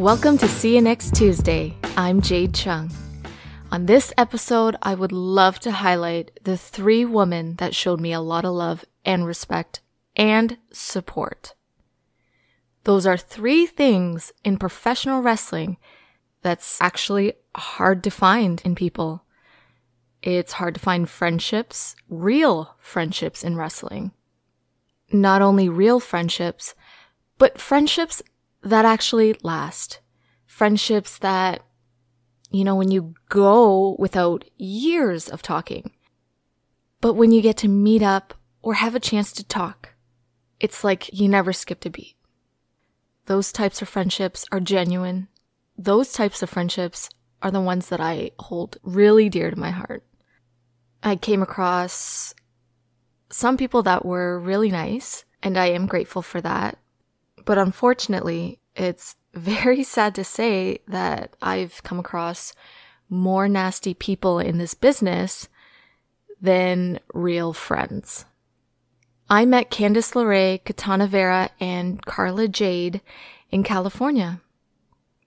Welcome to See You Next Tuesday. I'm Jade Chung. On this episode, I would love to highlight the 3 women that showed me a lot of love and respect and support. Those are 3 things in professional wrestling that's actually hard to find in people. It's hard to find friendships, real friendships in wrestling. Not only real friendships, but friendships that actually last. Friendships that, when you go without years of talking, but when you get to meet up or have a chance to talk, it's like you never skipped a beat. Those types of friendships are genuine. Those types of friendships are the ones that I hold really dear to my heart. I came across some people that were really nice, and I am grateful for that. But unfortunately, it's very sad to say that I've come across more nasty people in this business than real friends. I met Candice, LeRae, Kitana, Vera, and Carla, Jade in California.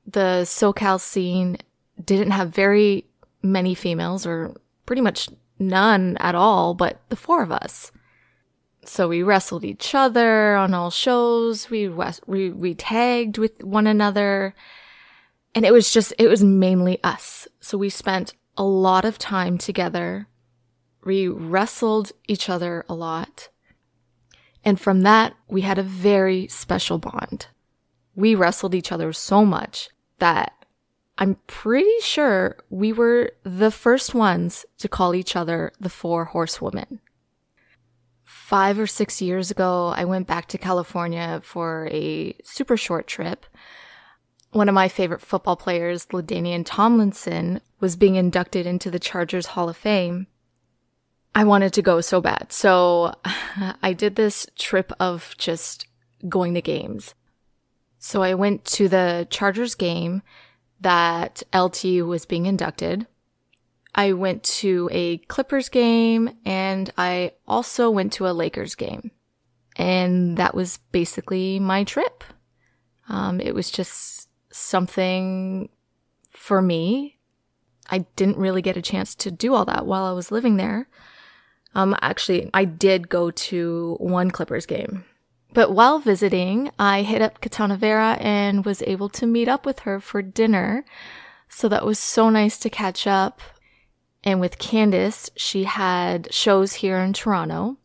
The SoCal scene didn't have very many females, or pretty much none at all, but the 4 of us. So we wrestled each other on all shows. We tagged with one another. And it was mainly us. So we spent a lot of time together. We wrestled each other a lot. And from that, we had a very special bond. We wrestled each other so much that I'm pretty sure we were the first ones to call each other the 4 Horsewomen. 5 or 6 years ago, I went back to California for a super short trip. One of my favorite football players, LaDainian Tomlinson, was being inducted into the Chargers Hall of Fame. I wanted to go so bad. So I did this trip of just going to games. So I went to the Chargers game that LT was being inducted. I went to a Clippers game, and I also went to a Lakers game. And that was basically my trip. It was just something for me. I didn't really get a chance to do all that while I was living there. Actually, I did go to one Clippers game. But while visiting, I hit up Kitana Vera and was able to meet up with her for dinner. So that was so nice to catch up. And with Candice, she had shows here in Toronto.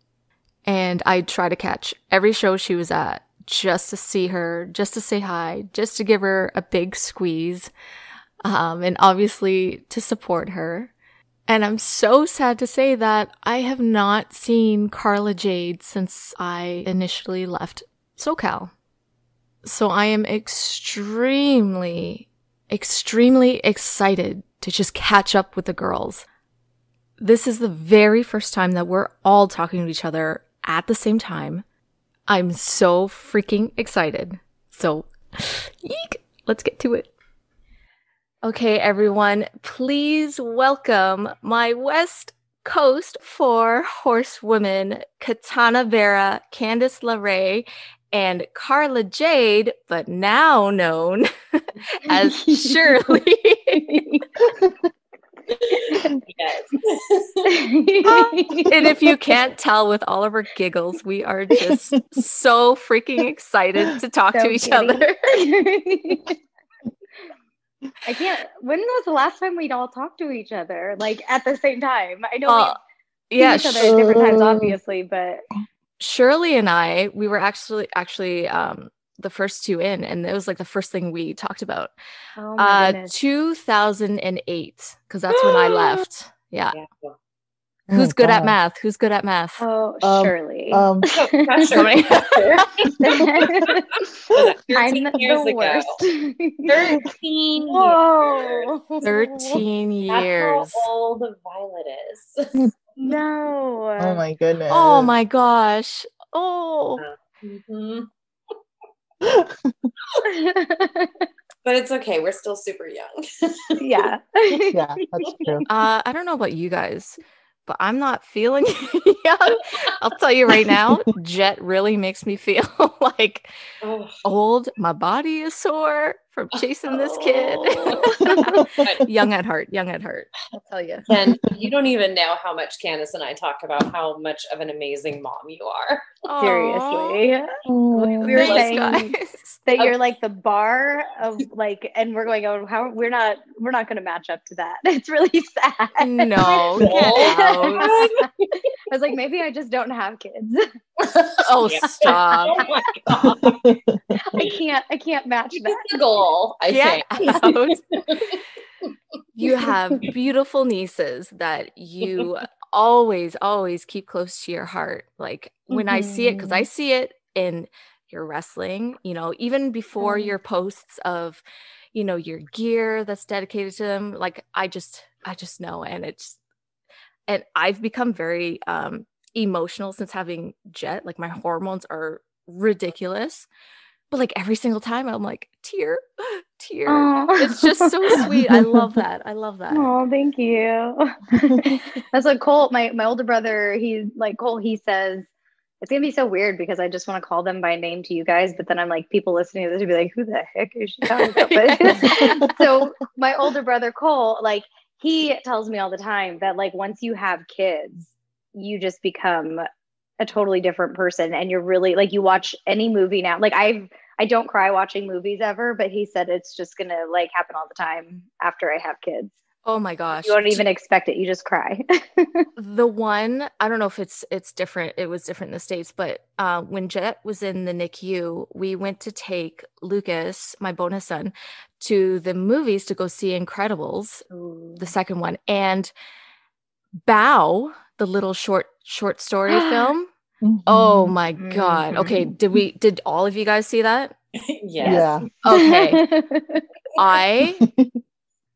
And I try to catch every show she was at just to see her, just to say hi, just to give her a big squeeze. And obviously to support her. And I'm so sad to say that I have not seen Carla Jade since I initially left SoCal. So I am extremely excited to just catch up with the girls. This is the very first time that we're all talking to each other at the same time. I'm so freaking excited. So, yeek, let's get to it. Okay, everyone, please welcome my West Coast 4 Horsewomen, Kitana Vera, Candice LeRae, and Carla Jade, but now known as Shirley. Yes. And if you can't tell with all of our giggles, we are just so freaking excited to talk to each other. I can't. When was the last time we'd all talked to each other, like at the same time? I know we've seen each other at different times, obviously, but Shirley and I, we were actually the first 2 in, and it was like the first thing we talked about. oh my goodness. 2008, because that's when I left. Yeah. Oh, Who's good at math? Who's good at math? Oh, Shirley. pressure. I'm 13 the years ago. worst. 13 Whoa. 13 years. years. That's how old Violet is. No. Oh my goodness. Oh my gosh. Oh. Mm-hmm. But it's okay. We're still super young. Yeah. Yeah, that's true. I don't know about you guys, but I'm not feeling young. I'll tell you right now, Jet really makes me feel like old. My body is sore from chasing this kid. Young at heart. I'll tell you. And you don't even know how much Candice and I talk about how much of an amazing mom you are. Seriously. We were saying that you're like the bar of like, and we're going, oh, how we're not going to match up to that. It's really sad. No, get out. I was like, maybe I just don't have kids. Oh, stop. Oh my God. I can't match that. That's the goal, I think. You have beautiful nieces that you always keep close to your heart. Like when I see it, because I see it in your wrestling, you know, even before your posts of, you know, your gear that's dedicated to them. Like I just know, and I've become very emotional since having Jet. Like my hormones are ridiculous. But like every single time I'm like, tear. Aww. It's just so sweet. I love that. Oh, thank you. That's like Cole, my older brother, he says, it's going to be so weird because I just want to call them by name to you guys. But then I'm like, people listening to this would be like, who the heck is she talking about? But, so my older brother, Cole, like he tells me all the time that like, once you have kids, you just become a totally different person. And you're really like, you watch any movie now, like I don't cry watching movies ever, but he said it's just going to like happen all the time after I have kids. Oh my gosh. You don't even expect it. You just cry. The one, I don't know if it's different. It was different in the States, but when Jet was in the NICU, we went to take Lucas, my bonus son, to the movies to go see Incredibles, the second one. And Bow, the little short story film. Oh my God. Okay. Did all of you guys see that? Yes. Yeah. Okay.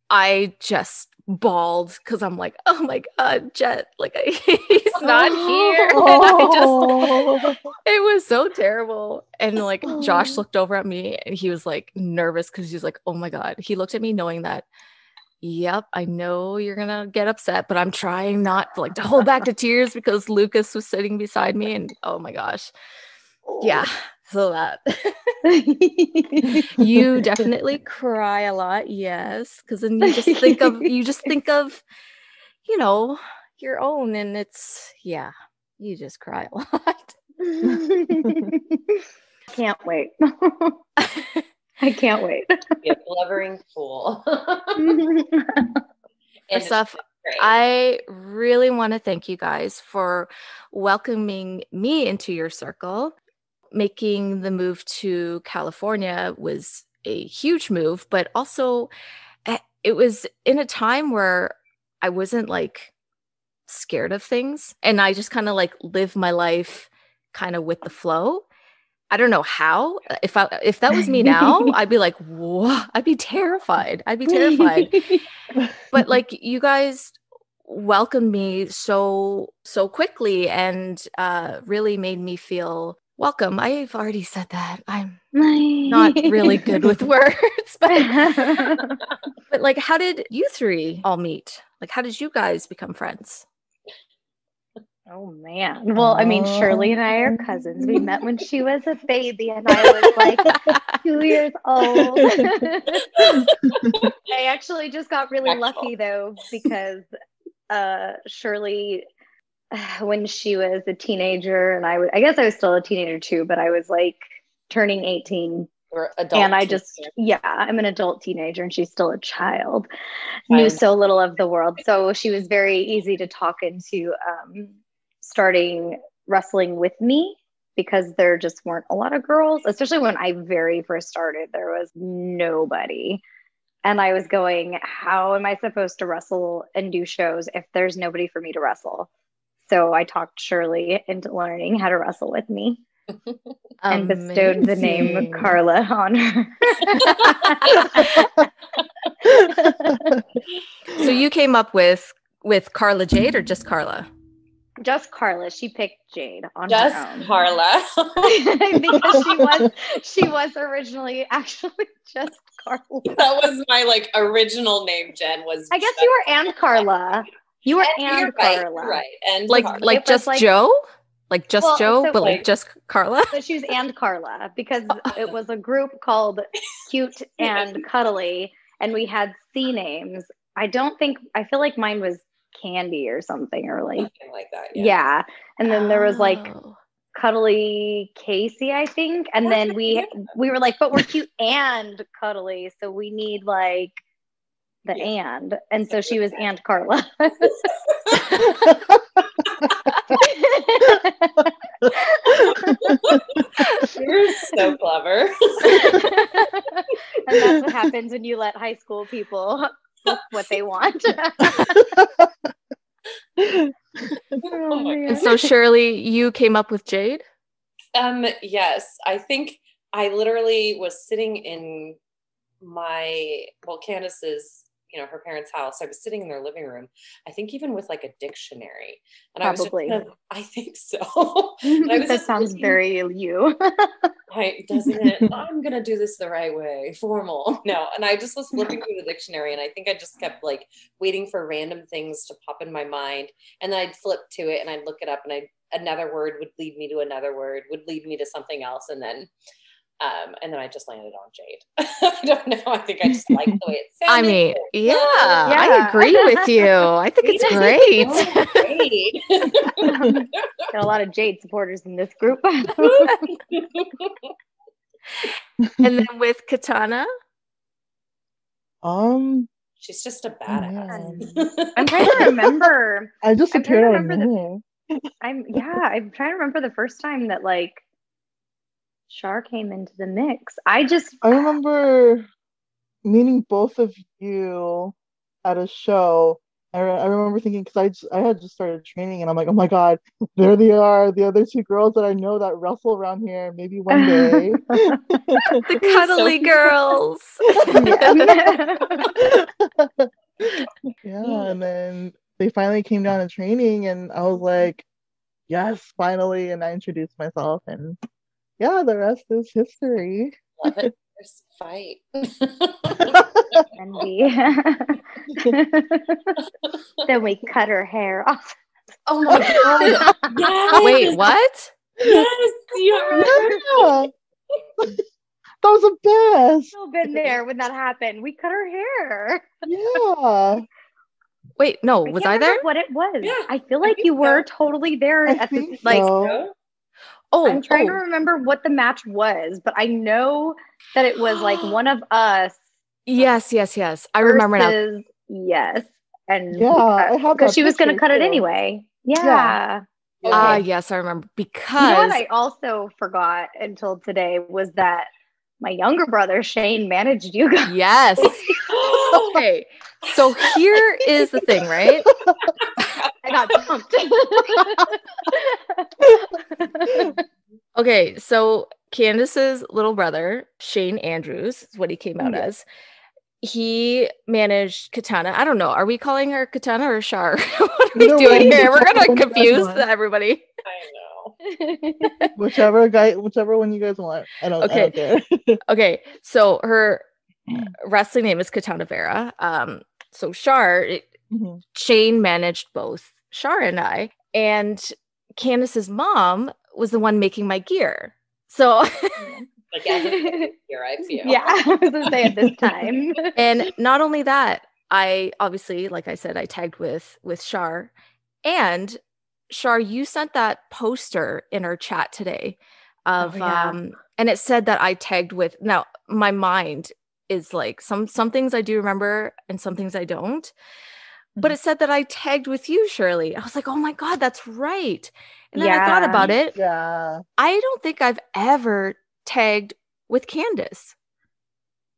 I just bawled because I'm like, oh my God, Jet, like he's not here. And it was so terrible. And like Josh looked over at me and he was like nervous because he's like, oh my God. He looked at me knowing that, yep, I know you're gonna get upset, but I'm trying not to hold back the tears because Lucas was sitting beside me, and oh my gosh, yeah. So that you definitely cry a lot, yes, because then you just think of, you know, your own, and it's you just cry a lot. Can't wait. I can't wait. Be a blubbering fool. First off, I really want to thank you guys for welcoming me into your circle. Making the move to California was a huge move, but also it was in a time where I wasn't like scared of things, and I just kind of like live my life kind of with the flow. I don't know how. If that was me now, I'd be like, whoa, I'd be terrified. But like you guys welcomed me so quickly and really made me feel welcome. I've already said that. I'm not really good with words, but like, how did you three all meet? Like, how did you guys become friends? Oh man. Well, I mean, Shirley and I are cousins. We met when she was a baby and I was like 2 years old. I actually just got really lucky though, because Shirley, when she was a teenager, and I guess I was still a teenager too, but I was like turning 18. And I'm an adult teenager and she's still a child. Knew so little of the world. So she was very easy to talk into starting wrestling with me, because there just weren't a lot of girls, especially when I very first started. There was nobody. And I was going, how am I supposed to wrestle and do shows if there's nobody for me to wrestle? So I talked Shirley into learning how to wrestle with me. And bestowed the name Carla on her. So you came up with Carla Jade, or just Carla? Just Carla. She picked Jade on just her own. Carla. Because she was originally actually just Carla. That was my like original name, Jen. I guess you were and Carla. You were You're and right, Carla. you're right. And Like Carla. like It was just Joe? Like just Well, Joe, so but like like- just Carla? But she was and Carla because it was a group called Cute and Cuddly, and we had C names. I feel like mine was Candy or something, or like, something like that. yeah. And then there was like Oh. Cuddly Casey, I think. And then we were like, but we're cute and cuddly, so we need like the and so she was and Carla. You're so clever. And that's what happens when you let high school people book what they want. Oh my And so Shirley, you came up with Jade? Yes, I think I literally was sitting in Candice's, her parents' house. I was sitting in their living room, I think even with like a dictionary. And Probably. I think so. That sounds very you. Doesn't it? I'm going to do this the right way, formal. No. And I just was flipping through the dictionary, and I think I just kept like waiting for random things to pop in my mind. And then I'd flip to it and I'd look it up, and another word would lead me to another word, would lead me to something else. And then I just landed on Jade. I don't know. I think I just like the way it sounded. I mean, yeah, I agree with you. I think it's great. Got a lot of Jade supporters in this group. And then with Kitana? She's just a badass. I'm trying to remember. I just appeared on I'm trying to remember the first time that like Char came into the mix. I remember meeting both of you at a show. I remember thinking, because I had just started training, and I'm like, oh my god, there they are, the other two girls that I know that wrestle around here. Maybe one day. The cuddly girls. Yeah, and then they finally came down to training, and I was like, yes, finally. And I introduced myself, and yeah, the rest is history. Love it. There's a fight. Then we cut her hair off. Oh my god. Yes. Wait, what? Yes. Yeah. That was the best. Still been there when that happened. We cut her hair. Yeah. Wait, no, was I there? What it was? Yeah, I feel like you were totally there I at the think like. so. Oh, I'm trying to remember what the match was, but I know that it was like one of us. Yes. I remember now. Yes, and Yeah, I have because that she was going to picture cut it too. anyway. Yeah. Yes, I remember, You know because what I also forgot until today was that my younger brother Shane managed you guys. yes. Okay, so here is the thing, right? I got pumped. Okay, so Candice's little brother, Shane Andrews, is what he came out as. He managed Kitana. I don't know. Are we calling her Kitana or Char? What are we doing here? We're gonna confuse everybody. I know. Whichever one you guys want. I don't care. Okay, so her wrestling name is Kitana Vera. So Char, Shane managed both Char and I, and Candice's mom was the one making my gear. So Like as a here, I feel. Yeah, I was gonna say at this time. And not only that, I obviously, like I said, I tagged with Char. And Char, you sent that poster in our chat today of and it said that I tagged with. Now my mind is like some things I do remember and some things I don't. But it said that I tagged with you, Shirley. I was like, oh my God, that's right. And then I thought about it. Yeah. I don't think I've ever tagged with Candice.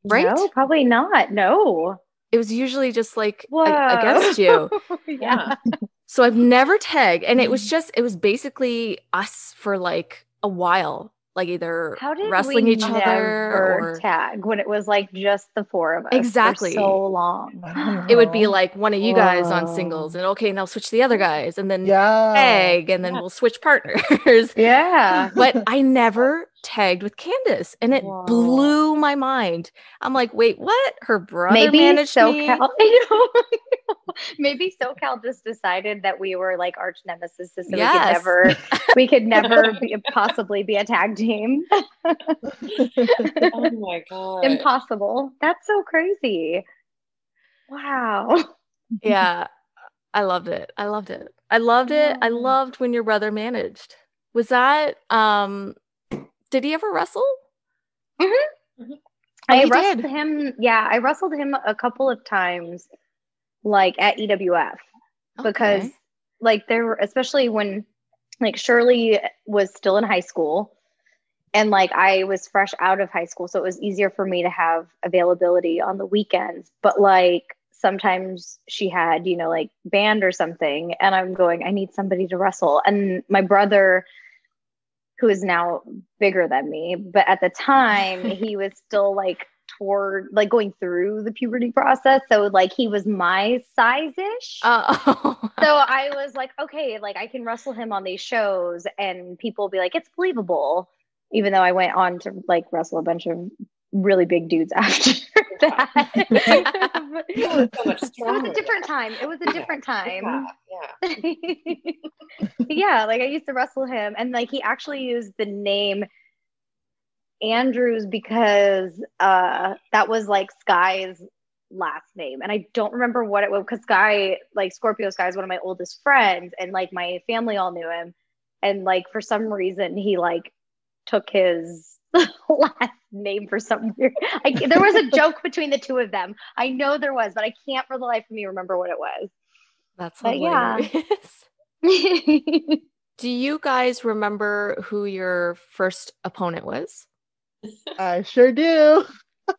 Right? No, probably not. No. It was usually just like against you. Yeah. So I've never tagged. And it was basically us for like a while. Like either How did wrestling we each other never or tag when it was like just the four of us Exactly. for so long? it would be like one of you guys on singles and okay, now switch the other guys and then tag and then we'll switch partners. Yeah. But I never tagged with Candice and it blew my mind. I'm like, wait, what? Her brother managed me? I know. Maybe SoCal just decided that we were like arch nemesis, so Yes. we could never possibly be a tag team. Oh my God. Impossible. That's so crazy. Wow. Yeah. I loved it. I loved it. I loved when your brother managed. Was that did he ever wrestle? Mm-hmm. I wrestled him. Yeah, I wrestled him a couple of times, like at EWF, because like there were, especially when like Shirley was still in high school and like I was fresh out of high school, so it was easier for me to have availability on the weekends. But like sometimes she had, you know, like band or something, and I'm going, I need somebody to wrestle. And my brother, who is now bigger than me, but at the time he was still like toward like going through the puberty process. So like he was my size-ish. Oh. So I was like, okay, like I can wrestle him on these shows and people will be like, it's believable. Even though I went on to like wrestle a bunch of really big dudes after that. So much stronger. It was a different time. It was a different time. Yeah. Yeah, like I used to wrestle him, and like he actually used the name Andrews because that was like Sky's last name, and I don't remember what it was because Sky, like Scorpio Sky, is one of my oldest friends, and like my family all knew him, and like for some reason he like took his last name for some weird. There was a joke between the two of them. I know there was, but I can't for the life of me remember what it was. That's hilarious. Yeah. Do you guys remember who your first opponent was? I sure do.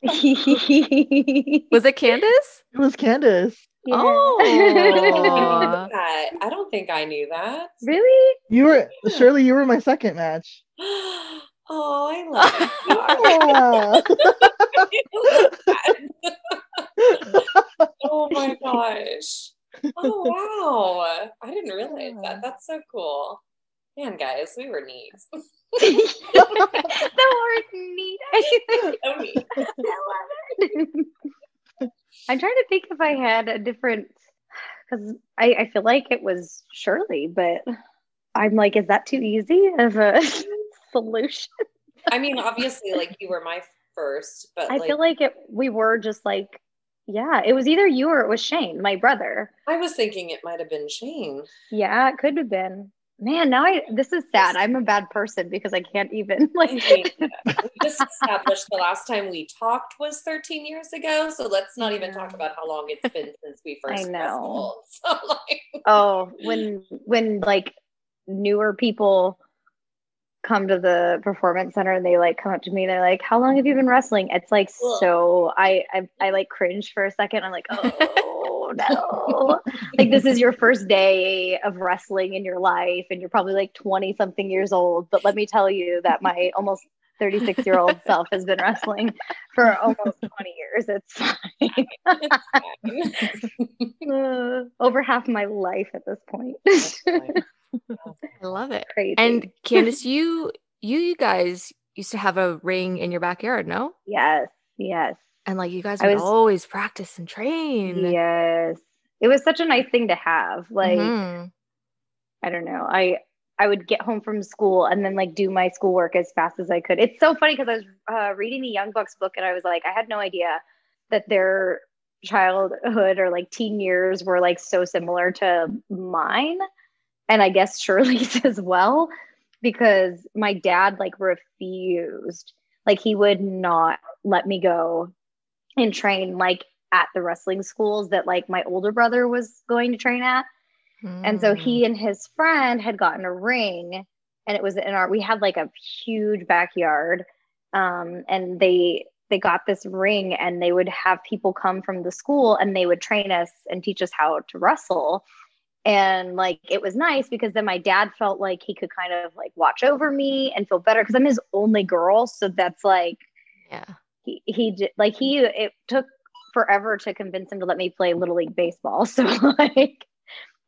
Was it Candice? It was Candice. Yeah. Oh. I don't think I knew that. Really? Shirley, you were my second match. Oh, I love it. Oh my gosh. Oh wow. I didn't realize that. That's so cool. Man, guys, we were neat. The word neat. So neat. I love it. I'm trying to think if I had a different, because I feel like it was Shirley, but I'm like, is that too easy of a solution? I mean, obviously, like you were my first, but I feel like we were just like, yeah, it was either you or it was Shane, my brother. I was thinking it might have been Shane. Yeah, it could have been. Man, now this is sad. I'm a bad person because I can't even like. We just established the last time we talked was 13 years ago, so let's not even talk about how long it's been since we first wrestled. So, like, oh, when like newer people come to the performance center and they like come up to me, they're like, how long have you been wrestling? It's like, so I like cringe for a second. I'm like, oh no, like this is your first day of wrestling in your life and you're probably like 20 something years old, but let me tell you that my almost 36-year-old self has been wrestling for almost 20 years. It's fine. Over half my life at this point. I love it. Crazy. And Candice, you guys used to have a ring in your backyard, no? Yes. And like you guys would always practice and train. Yes. It was such a nice thing to have. Like, I don't know. I would get home from school and then like do my schoolwork as fast as I could. It's so funny because I was reading the Young Bucks book and I was like, I had no idea that their childhood or like teen years were like so similar to mine. And I guess Shirley's as well, because my dad like refused. Like he would not let me go and train like at the wrestling schools that like my older brother was going to train at. And so he and his friend had gotten a ring, and it was we had like a huge backyard. And they got this ring and they would have people come from the school and they would train us and teach us how to wrestle. And like, it was nice because then my dad felt like he could kind of like watch over me and feel better because I'm his only girl. So that's like, yeah, it took forever to convince him to let me play Little League baseball. So like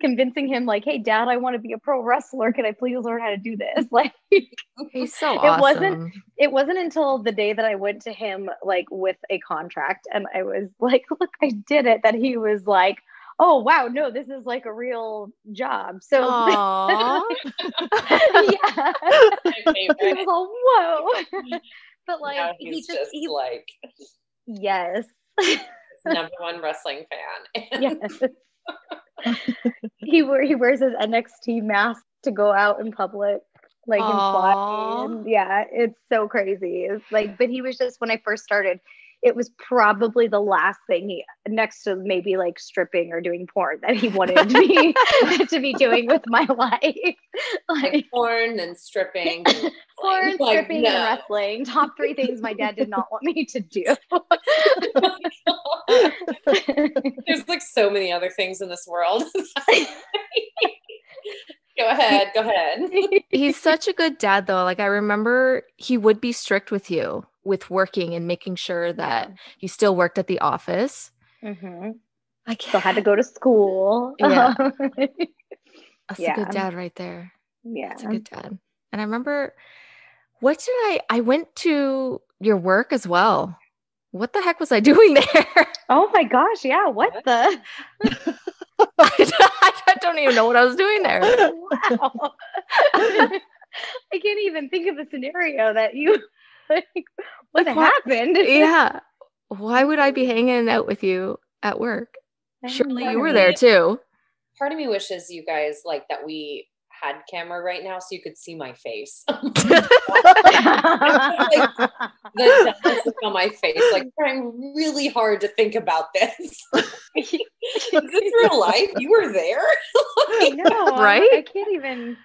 convincing him like, hey dad, I want to be a pro wrestler. Can I please learn how to do this? Like, he's so awesome. It wasn't until the day that I went to him like with a contract and I was like, look, I did it, that he was like, oh wow, no, this is like a real job. So Aww. yeah, he was all whoa. But like now he's just like yes, number one wrestling fan. yes. He wears his NXT mask to go out in public, like in fly, and yeah, it's so crazy. It's like, but he was just, when I first started, it was probably the last thing he, next to maybe like stripping or doing porn, that he wanted me to be doing with my life. Like porn and stripping. Porn, stripping, and wrestling. Top 3 things my dad did not want me to do. There's like so many other things in this world. Go ahead. He's such a good dad, though. Like, I remember he would be strict with you with working and making sure that you still worked at the office. Mm-hmm. I still had to go to school. Yeah. That's a good dad right there. Yeah. That's a good dad. And I remember, I went to your work as well. What the heck was I doing there? Oh my gosh, yeah. What the? I don't even know what I was doing there. Wow. I can't even think of a scenario that you, like, what happened? Yeah. Why would I be hanging out with you at work? Surely you were there too. Part of me wishes you guys like that we had camera right now so you could see my face. Like, the look on my face, like trying really hard to think about this. Is this real life? You were there? I know, right? I can't even.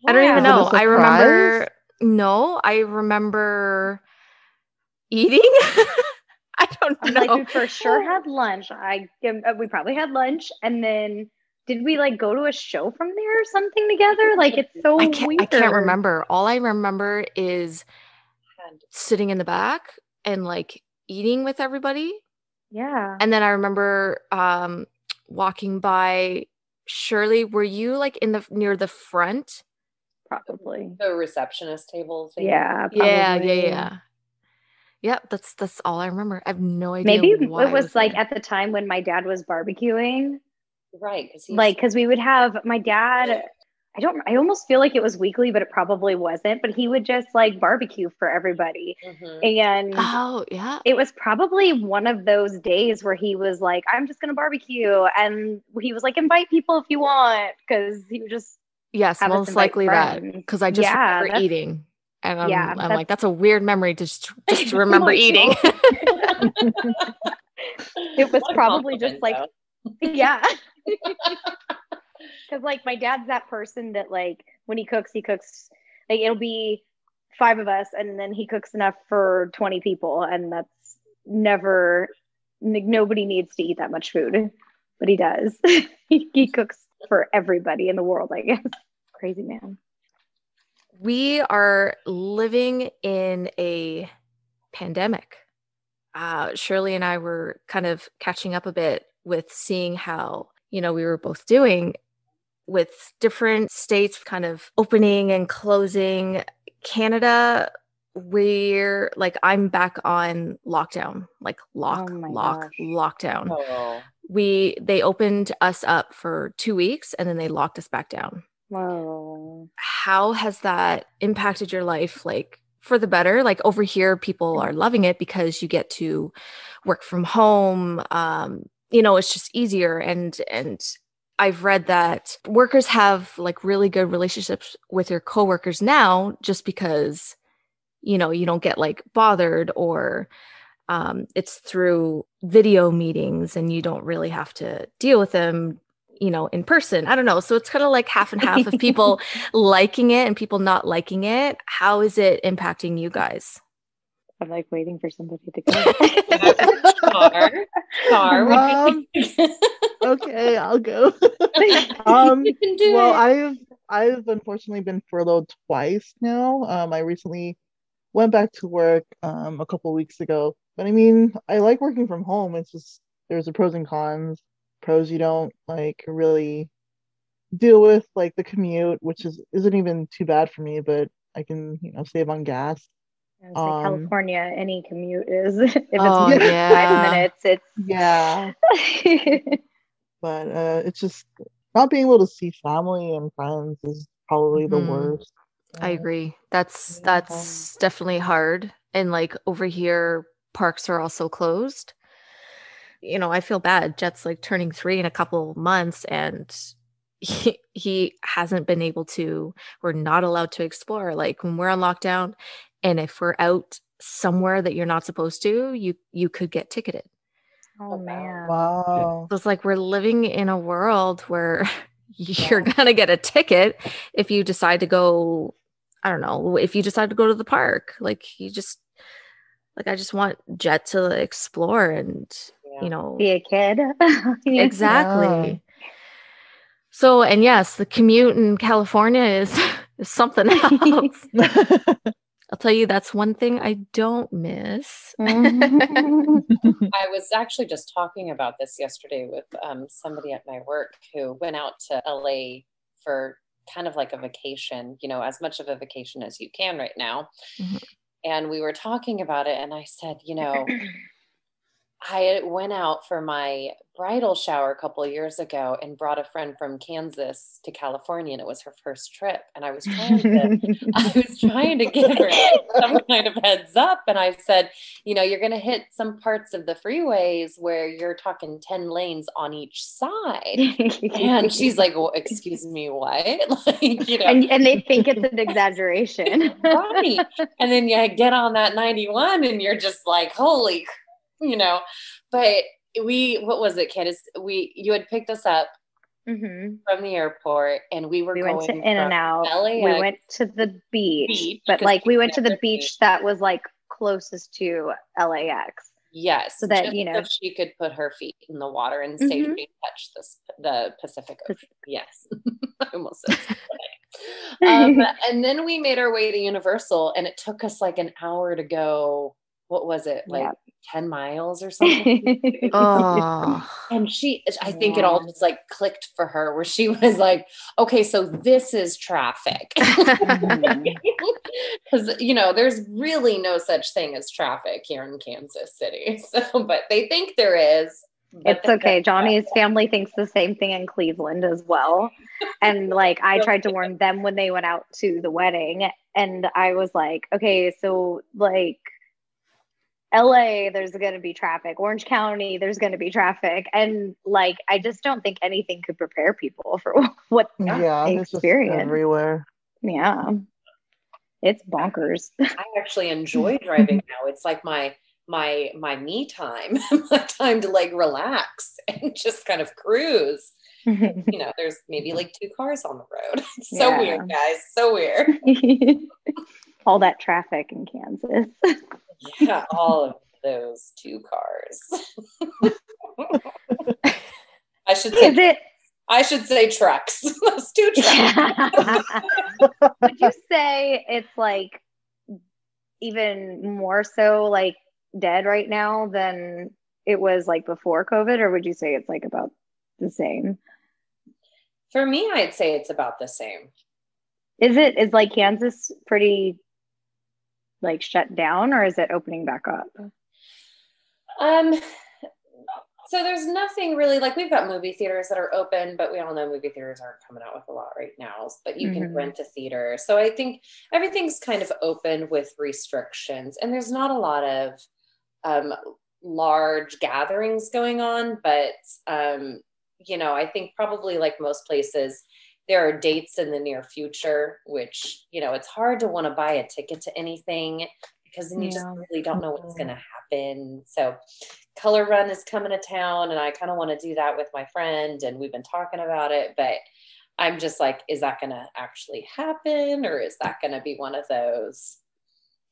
I don't even know. I remember eating. I don't know. Like, we for sure had lunch. We probably had lunch, and then did we like go to a show from there or something together? Like, it's so weird. I can't remember. All I remember is sitting in the back and like eating with everybody. Yeah. And then I remember walking by. Shirley, were you like near the front? Probably. The receptionist table thing. Yeah, probably. Yeah. Yep, that's all I remember. I have no idea. Maybe it was like at the time when my dad was barbecuing. Right. Because we would have my dad, I almost feel like it was weekly, but it probably wasn't. But he would just like barbecue for everybody. Mm-hmm. And it was probably one of those days where he was like, I'm just going to barbecue. And he was like, invite people if you want. Because he would just. Yes, most likely that. Because I just remember eating. And I'm like, that's a weird memory just to remember eating. It was probably just like, yeah. Because like my dad's that person that like when he cooks like it'll be 5 of us and then he cooks enough for 20 people, and that's never, nobody needs to eat that much food, but he does. He cooks for everybody in the world, I guess. Crazy man. We are living in a pandemic. Shirley and I were kind of catching up a bit with seeing how, we were both doing with different states kind of opening and closing. Canada, we're like, I'm back on lockdown, like lockdown. Oh. They opened us up for 2 weeks and then they locked us back down. Whoa. How has that impacted your life? Like, for the better? Like, over here, people are loving it because you get to work from home. It's just easier. And I've read that workers have like really good relationships with their coworkers now, just because, you don't get like bothered, or it's through video meetings and you don't really have to deal with them, in person. I don't know. So it's kind of like half and half of people liking it and people not liking it. How is it impacting you guys? I'm like waiting for somebody to go. Car. Okay, I'll go. You can do it. I've unfortunately been furloughed twice now. I recently went back to work a couple of weeks ago. But I mean, I like working from home. It's just there's the pros and cons. Pros, you don't like really deal with like the commute, which isn't even too bad for me, but I can save on gas. California, any commute is if it's 5 minutes, it's But it's just not being able to see family and friends is probably the worst. I agree. That's definitely hard. And like over here, parks are also closed. I feel bad. Jet's like turning 3 in a couple of months, and he hasn't been able to. We're not allowed to explore. Like when we're on lockdown, and if we're out somewhere that you're not supposed to, you could get ticketed. Oh man. Wow. So it's like we're living in a world where you're gonna get a ticket if you decide to go. I don't know, if you decide to go to the park. Like I just want Jet to explore and be a kid. Exactly. So, and yes, the commute in California is something else. I'll tell you, that's one thing I don't miss. I was actually just talking about this yesterday with somebody at my work who went out to LA for kind of like a vacation, as much of a vacation as you can right now. Mm-hmm. And we were talking about it, and I said, I went out for my bridal shower a couple of years ago and brought a friend from Kansas to California, and it was her first trip. And I was trying to give her some kind of heads up. And I said, you're going to hit some parts of the freeways where you're talking 10 lanes on each side. And she's like, well, excuse me, what? And they think it's an exaggeration. Right. And then you get on that 91 and you're just like, holy but what was it, Candice? You had picked us up from the airport, and we going went to In-N-Out. LAX. We went to the beach, but like we went to the beach that was like closest to LAX. Yes. So that, so she could put her feet in the water and say she touched the Pacific Ocean. Yes. I almost said something. And then we made our way to Universal, and it took us like an hour to go. What was it? Like 10 miles or something? And I think it all just like clicked for her, where she was like, okay, so this is traffic. Because, there's really no such thing as traffic here in Kansas City. So, but they think there is. It's okay. Johnny's family thinks the same thing in Cleveland as well. And like, I tried to warn them when they went out to the wedding, and I was like, okay, so like, LA, there's going to be traffic. Orange County, there's going to be traffic. And like, I just don't think anything could prepare people for what they experience. Just everywhere. Yeah. It's bonkers. I actually enjoy driving now. It's like my me time, my time to like relax and just kind of cruise. There's maybe like 2 cars on the road. It's so weird, guys. So weird. All that traffic in Kansas. Yeah, all of those 2 cars. I should say trucks. Those 2 trucks. Would you say it's like even more so like dead right now than it was like before COVID, or would you say it's like about the same? For me, I'd say it's about the same. Is like Kansas pretty like shut down, or is it opening back up? So there's nothing really, like we've got movie theaters that are open, but we all know movie theaters aren't coming out with a lot right now, but you can rent a theater. So I think everything's kind of open with restrictions, and there's not a lot of large gatherings going on, but I think probably like most places, there are dates in the near future, which, it's hard to want to buy a ticket to anything because then you just really don't know what's going to happen. So Color Run is coming to town, and I kind of want to do that with my friend, and we've been talking about it, but I'm just like, is that going to actually happen, or is that going to be one of those,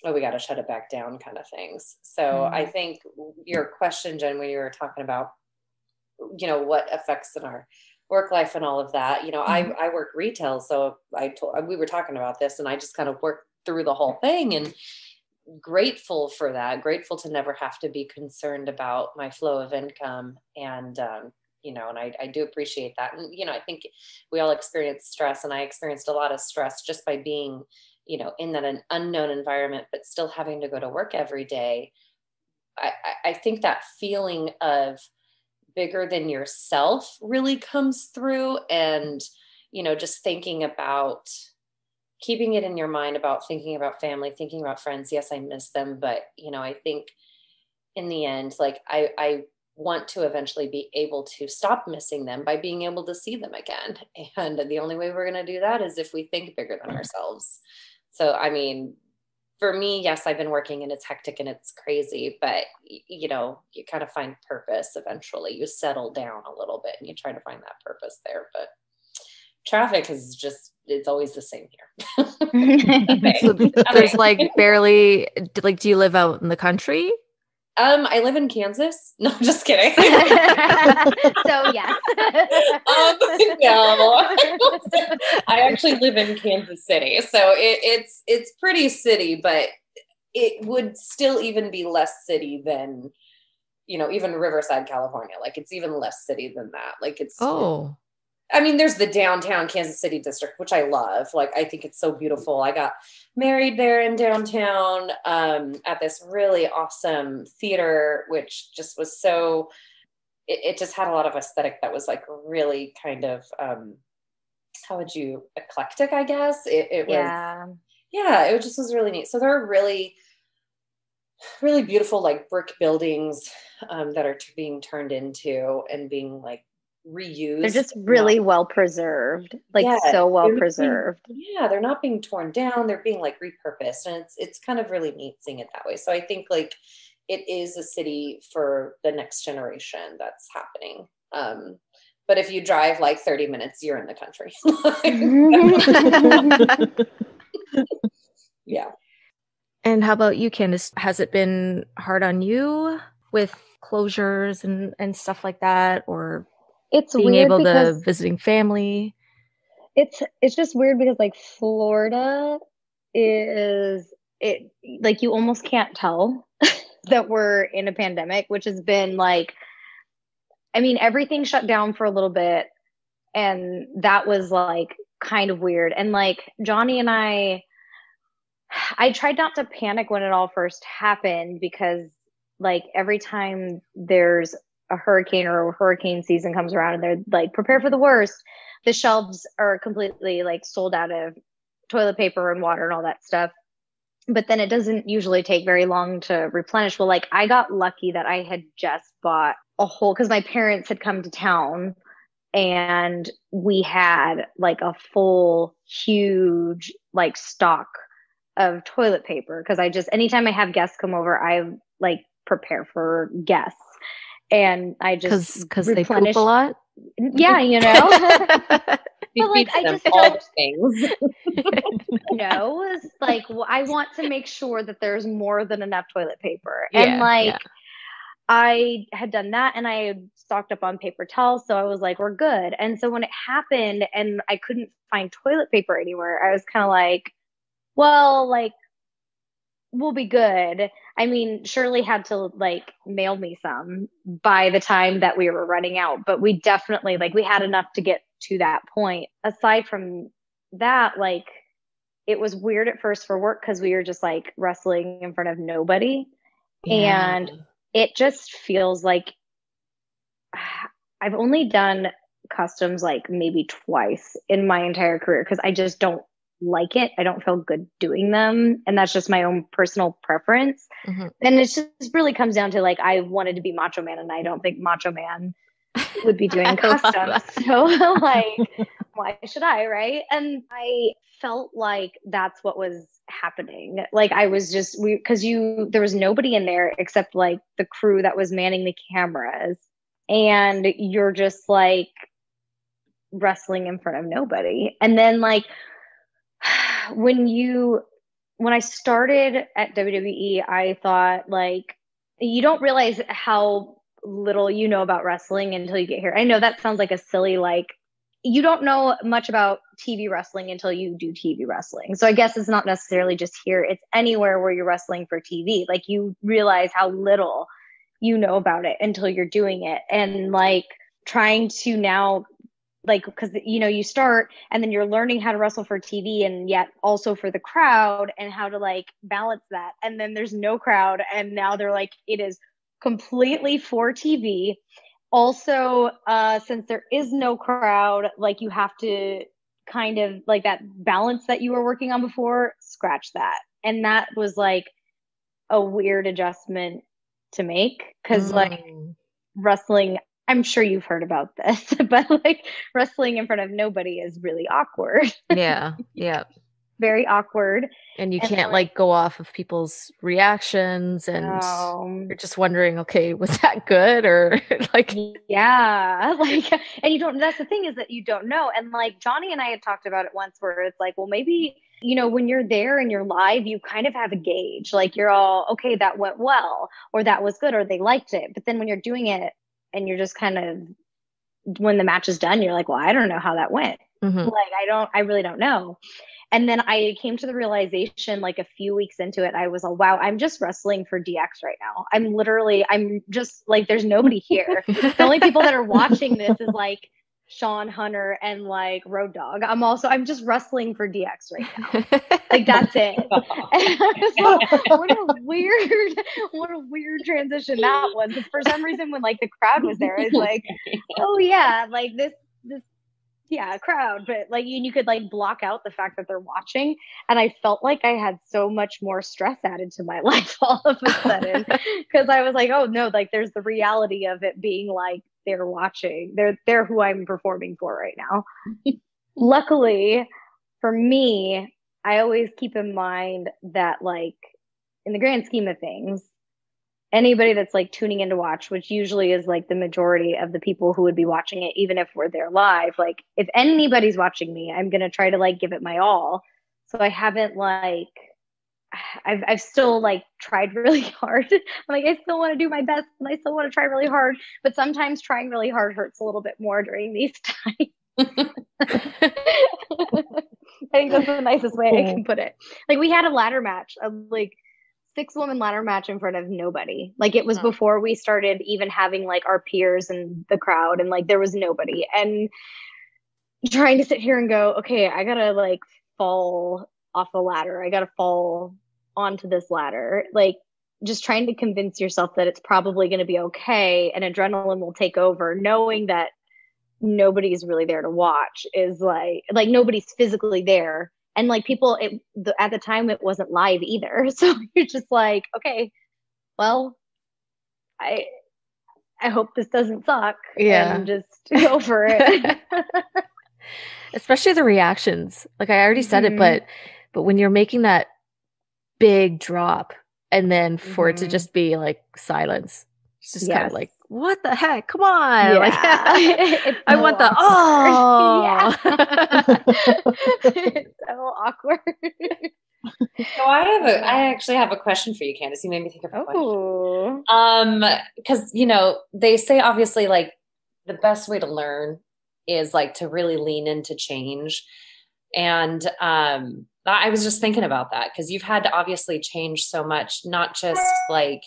oh, we got to shut it back down kind of things? So I think your question, Jen, when you were talking about, what affects in our work life and all of that, I work retail. So we were talking about this, and I just kind of worked through the whole thing, and grateful for that, grateful to never have to be concerned about my flow of income. And, and I do appreciate that. And, I think we all experience stress, and I experienced a lot of stress just by being, in that unknown environment, but still having to go to work every day. I think that feeling of bigger than yourself really comes through. And, you know, just thinking about keeping it in your mind about thinking about family, thinking about friends. Yes, I miss them. But, you know, I think in the end, like I want to eventually be able to stop missing them by being able to see them again. And the only way we're going to do that is if we think bigger than ourselves. So, I mean, for me, yes, I've been working and it's hectic and it's crazy, but you know, you kind of find purpose eventually. You settle down a little bit and you try to find that purpose there. But traffic is just, it's always the same here. So there's like barely, like, do you live out in the country? I live in Kansas. No, I'm just kidding. So yes. No, I actually live in Kansas City, so it's pretty city, but it would still even be less city than, you know, even Riverside, California. Like it's even less city than that. Like it's I mean, there's the downtown Kansas City district, which I love. Like, I think it's so beautiful. I got married there in downtown at this really awesome theater, which just was so, it just had a lot of aesthetic that was like really kind of, how would you, eclectic, I guess. It was, it just was really neat. So there are really, really beautiful like brick buildings that are being turned into and being like reused. They're just really well preserved, like so well preserved. They're not being torn down. They're being like repurposed, and it's kind of really neat seeing it that way. So I think like it is a city for the next generation that's happening. But if you drive like 30 minutes, you're in the country. Yeah. And how about you, Candice? Has it been hard on you with closures and stuff like that, or it's being weird able because to visiting family? It's just weird because like Florida is it like you almost can't tell that we're in a pandemic, which has been like, I mean, everything shut down for a little bit, and that was like kind of weird. And like Johnny and I tried not to panic when it all first happened because like every time there's a hurricane or hurricane season comes around and they're like, prepare for the worst, the shelves are completely like sold out of toilet paper and water and all that stuff. But then it doesn't usually take very long to replenish. Well, like I got lucky that I had just bought a whole, because my parents had come to town and we had like a full, huge like stock of toilet paper. Cause I just, anytime I have guests come over, I like prepare for guests. And I just because they poop a lot. Yeah, you know. But like I just all the things. It's like I want to make sure that there's more than enough toilet paper. And I had done that and I had stocked up on paper towels, so I was like, we're good. And so when it happened and I couldn't find toilet paper anywhere, I was kind of like, well, like we'll be good. I mean, Shirley had to like mail me some by the time that we were running out, but we definitely like we had enough to get to that point. Aside from that, like it was weird at first for work because we were just like wrestling in front of nobody. Yeah. And it just feels like I've only done customs like maybe twice in my entire career because I just don't like it. I don't feel good doing them. And that's just my own personal preference. Mm-hmm. And it just really comes down to like, I wanted to be Macho Man and I don't think Macho Man would be doing customs. So like, why should I? Right. And I felt like that's what was happening. Like I was just, there was nobody in there except like the crew that was manning the cameras. And you're just like wrestling in front of nobody. And then like, when I started at WWE, I thought like, you don't realize how little you know about wrestling until you get here. I know that sounds like a silly, like you don't know much about TV wrestling until you do TV wrestling. So I guess it's not necessarily just here. It's anywhere where you're wrestling for TV. Like you realize how little you know about it until you're doing it. And like trying to now like, because, you start and then you're learning how to wrestle for TV and yet also for the crowd and how to like balance that. And then there's no crowd. And now they're like, it is completely for TV. Also, since there is no crowd, like you have to kind of like that balance that you were working on before, scratch that. And that was like a weird adjustment to make because like wrestling, I'm sure you've heard about this, but like wrestling in front of nobody is really awkward. Yeah. Very awkward. And you can't like go off of people's reactions, and you're just wondering, okay, was that good or like yeah, like, and you don't, that's the thing, is that you don't know. And like Johnny and I had talked about it once where it's like, well, maybe, you know, when you're there and you're live, you kind of have a gauge, like you're all, okay, that went well, or that was good, or they liked it. But then when you're doing it and you're just kind of, when the match is done, you're like, well, I don't know how that went. Like, I really don't know. And then I came to the realization like a few weeks into it, I was like, wow, I'm just wrestling for DX right now. I'm just like, there's nobody here. The only people that are watching this is like Sean Hunter and like Road Dogg. I'm just wrestling for DX right now. Like, that's it. And I was like, what a weird transition that was. For some reason, when like the crowd was there, it's like, oh yeah, like this crowd, but like you could like block out the fact that they're watching, and I felt like I had so much more stress added to my life all of a sudden because I was like, oh no, like there's the reality of it being like they're watching, they're who I'm performing for right now. Luckily for me, I always keep in mind that like in the grand scheme of things, anybody that's like tuning in to watch, which usually is like the majority of the people who would be watching it, even if we're there live, like if anybody's watching me, I'm going to try to like give it my all. So I haven't like, I've still like tried really hard. Like, I still want to do my best and I still want to try really hard, but sometimes trying really hard hurts a little bit more during these times. I think that's the nicest way I can put it. Like, we had a ladder match, like 6-woman ladder match in front of nobody. Like, it was before we started even having like our peers and the crowd, and like there was nobody, and trying to sit here and go, okay, I gotta like fall off a ladder, I gotta fall onto this ladder, like just trying to convince yourself that it's probably going to be okay and adrenaline will take over, knowing that nobody's really there to watch, is like nobody's physically there. And like people, at the time it wasn't live either. So you're just like, okay, well, I hope this doesn't suck. Yeah. And just go for it. Especially the reactions. Like, I already said it, but when you're making that big drop and then for it to just be like silence, it's just kind of like, what the heck? Come on. Yeah. Like, I want the, It's so awkward. So I actually have a question for you, Candice. You made me think of a question. Because, you know, they say obviously like the best way to learn is like to really lean into change. And I was just thinking about that because you've had to obviously change so much, not just like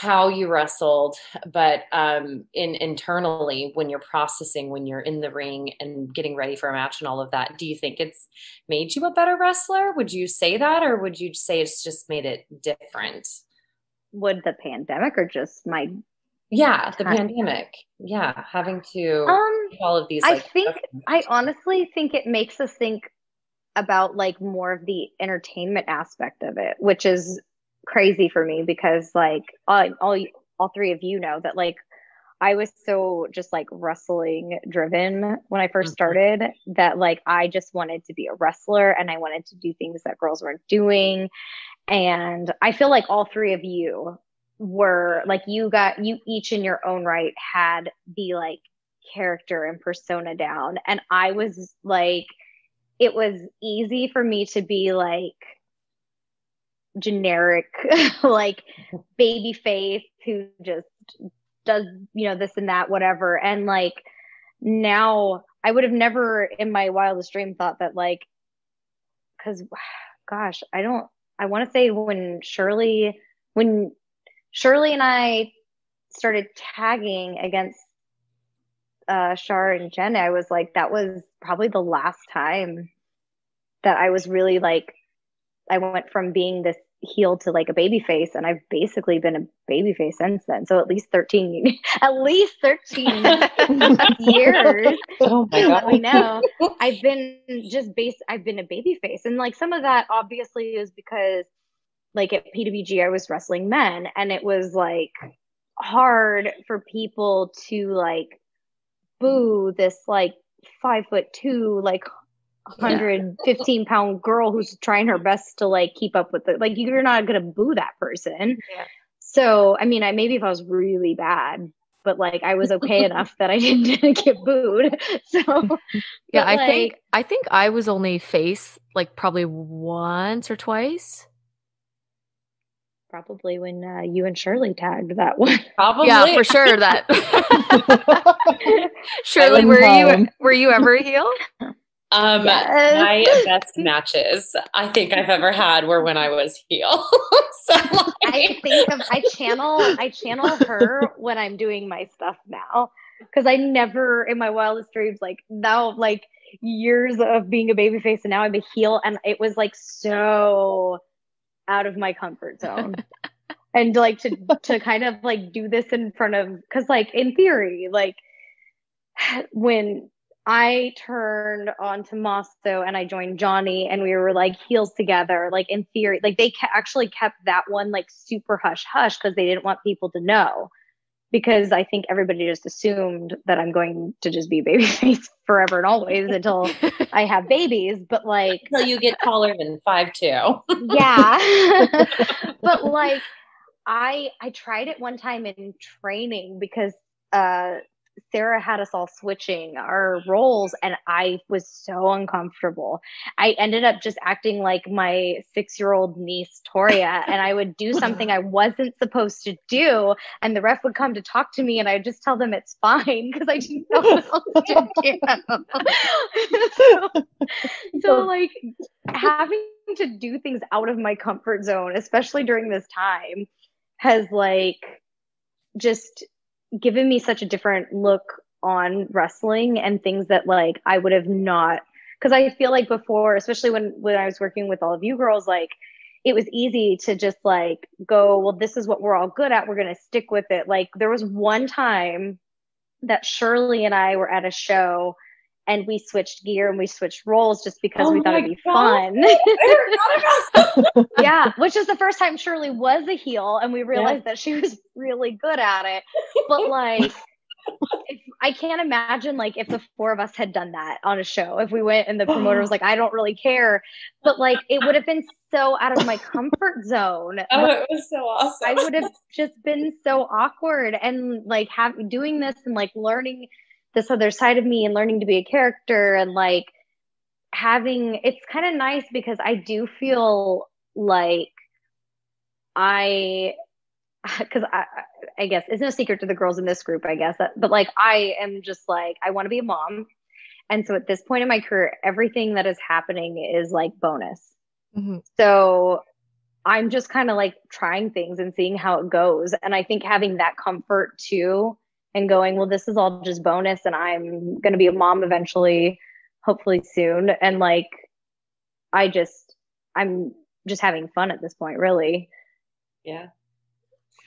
how you wrestled, but internally when you're processing, when you're in the ring and getting ready for a match and all of that. Do you think it's made you a better wrestler? Would you say that, or would you say it's just made it different? Would the pandemic or just my the pandemic, having to all of these I honestly think it makes us think about like more of the entertainment aspect of it, which is crazy for me because like all three of you know that like I was so just like wrestling driven when I first started, that like I just wanted to be a wrestler and I wanted to do things that girls weren't doing. And I feel like all three of you were like, you each in your own right had the like character and persona down, and I was like, it was easy for me to be like generic like baby face who just does, you know, this and that, whatever. And like now I would have never in my wildest dream thought that like, because gosh, I want to say when Shirley and I started tagging against Shar and Jen, I was like, that was probably the last time that I was really like, I went from being this heel to like a baby face, and I've basically been a baby face since then. So at least 13 years. Oh my god. I know. I've been a baby face. And like some of that obviously is because like at PWG I was wrestling men, and it was like hard for people to like boo this like 5'2", like 115-pound girl who's trying her best to like keep up with it. Like you're not gonna boo that person. Yeah. So I mean, maybe if I was really bad, but like I was okay enough that I didn't get booed. So Yeah, I think I was only face like probably once or twice. Probably when you and Shirley tagged that one. Probably. Yeah, for sure. That Shirley, were you ever a heel? Yes. My best matches I think I've ever had were when I was heel. So like, I channel her when I'm doing my stuff now, because I never in my wildest dreams, like now, like years of being a babyface and now I'm a heel, and it was like so out of my comfort zone. And like to kind of like do this in front of, because like in theory, like when I turned on Tommaso and I joined Johnny and we were like heels together, like in theory, like they actually kept that one like super hush hush because they didn't want people to know, because I think everybody just assumed that I'm going to just be babyface forever and always until I have babies. But like until you get taller than 5'2". Yeah. But like I tried it one time in training because Sarah had us all switching our roles and I was so uncomfortable. I ended up just acting like my 6-year-old niece, Toria, and I would do something I wasn't supposed to do. And the ref would come to talk to me and I'd just tell them it's fine because I didn't know what else to do. So like having to do things out of my comfort zone, especially during this time, has like just given me such a different look on wrestling and things that like I would have not, because I feel like before, especially when I was working with all of you girls, like it was easy to just like go, well, this is what we're all good at, we're going to stick with it. Like there was one time that Shirley and I were at a show and we switched gear and we switched roles just because we thought it'd be fun. Yeah, which is the first time Shirley was a heel and we realized that she was really good at it. But like, I can't imagine like if the four of us had done that on a show, if we went and the promoter was like, I don't really care, but like it would have been so out of my comfort zone. Oh, it was so awesome. I would have just been so awkward, and like doing this and like learning this other side of me and learning to be a character and like it's kind of nice because I do feel like because I guess it's no secret to the girls in this group, I guess, but like I am just like, I want to be a mom. And so at this point in my career, everything that is happening is like bonus. Mm-hmm. So I'm just kind of like trying things and seeing how it goes. And I think having that comfort too, and going, well, this is all just bonus and I'm going to be a mom eventually, hopefully soon. And like, I'm just having fun at this point, really. Yeah.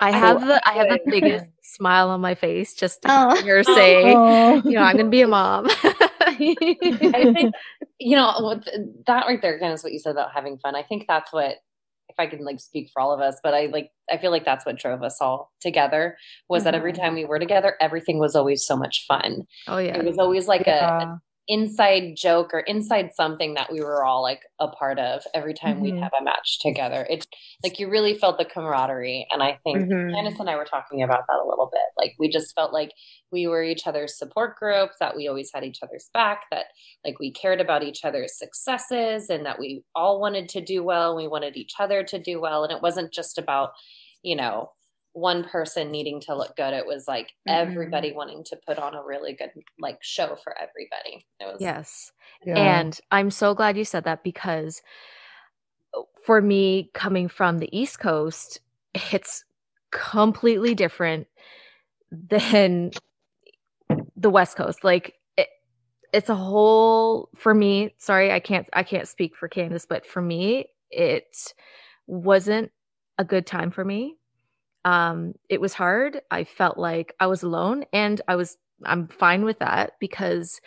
I have the biggest smile on my face just to hear her say, I'm going to be a mom. I think, that right there, kind of what you said about having fun. I think that's what, if I can like speak for all of us, but I feel like that's what drove us all together was that every time we were together, everything was always so much fun. Oh yeah. It was always like a inside joke or inside something that we were all like a part of every time we'd have a match together. It's like you really felt the camaraderie. And I think Candice and I were talking about that a little bit. Like we just felt like we were each other's support group, that we always had each other's back, that like we cared about each other's successes and that we all wanted to do well. We wanted each other to do well. And it wasn't just about, one person needing to look good. It was like everybody wanting to put on a really good like show for everybody. Yes. Yeah. And I'm so glad you said that because for me, coming from the East Coast, it's completely different than the West Coast. Like it's a whole, for me, sorry, I can't speak for Candice, but for me, it wasn't a good time for me. It was hard. I felt like I was alone, and I'm fine with that because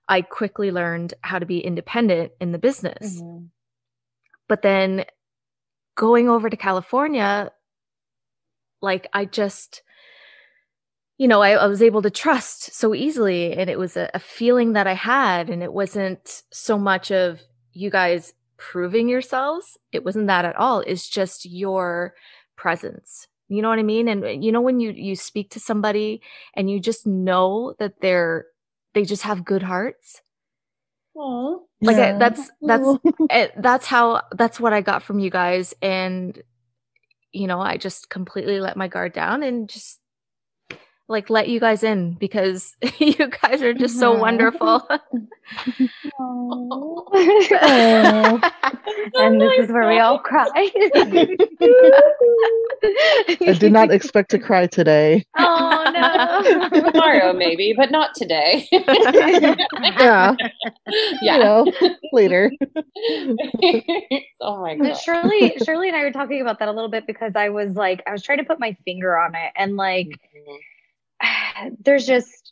I quickly learned how to be independent in the business. Mhm. But then going over to California, like I just, I was able to trust so easily, and it was a feeling that I had, and it wasn't so much of you guys proving yourselves. It wasn't that at all. It's just your presence. You know what I mean? And when you speak to somebody and you just know that they just have good hearts. Aww. Like Yeah. that's what I got from you guys, and I just completely let my guard down and just like let you guys in because you guys are just so wonderful. Aw. And this is where we all cry. I did not expect to cry today. Oh no. Tomorrow maybe, but not today. Yeah. Yeah. Later. Oh my But god. Shirley and I were talking about that a little bit because I was trying to put my finger on it, and there's just,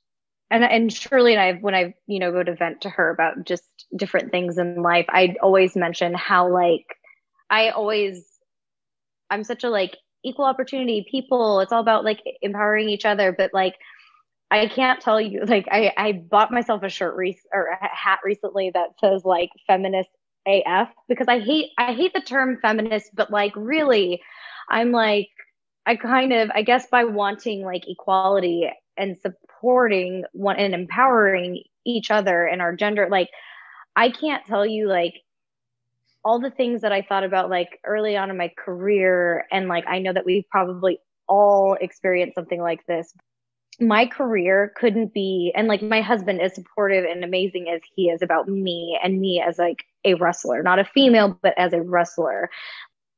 and Shirley and I, when I go to vent to her about just different things in life, I always mention how I'm such a equal opportunity people. It's all about empowering each other, but I can't tell you, I bought myself a shirt or a hat recently that says feminist AF, because I hate the term feminist, but really I'm I guess by wanting equality and supporting one and empowering each other and our gender, I can't tell you all the things that I thought about early on in my career, and I know that we've probably all experienced something like this. My career couldn't be, and my husband, as supportive and amazing as he is about me and me as a wrestler, not a female, but as a wrestler,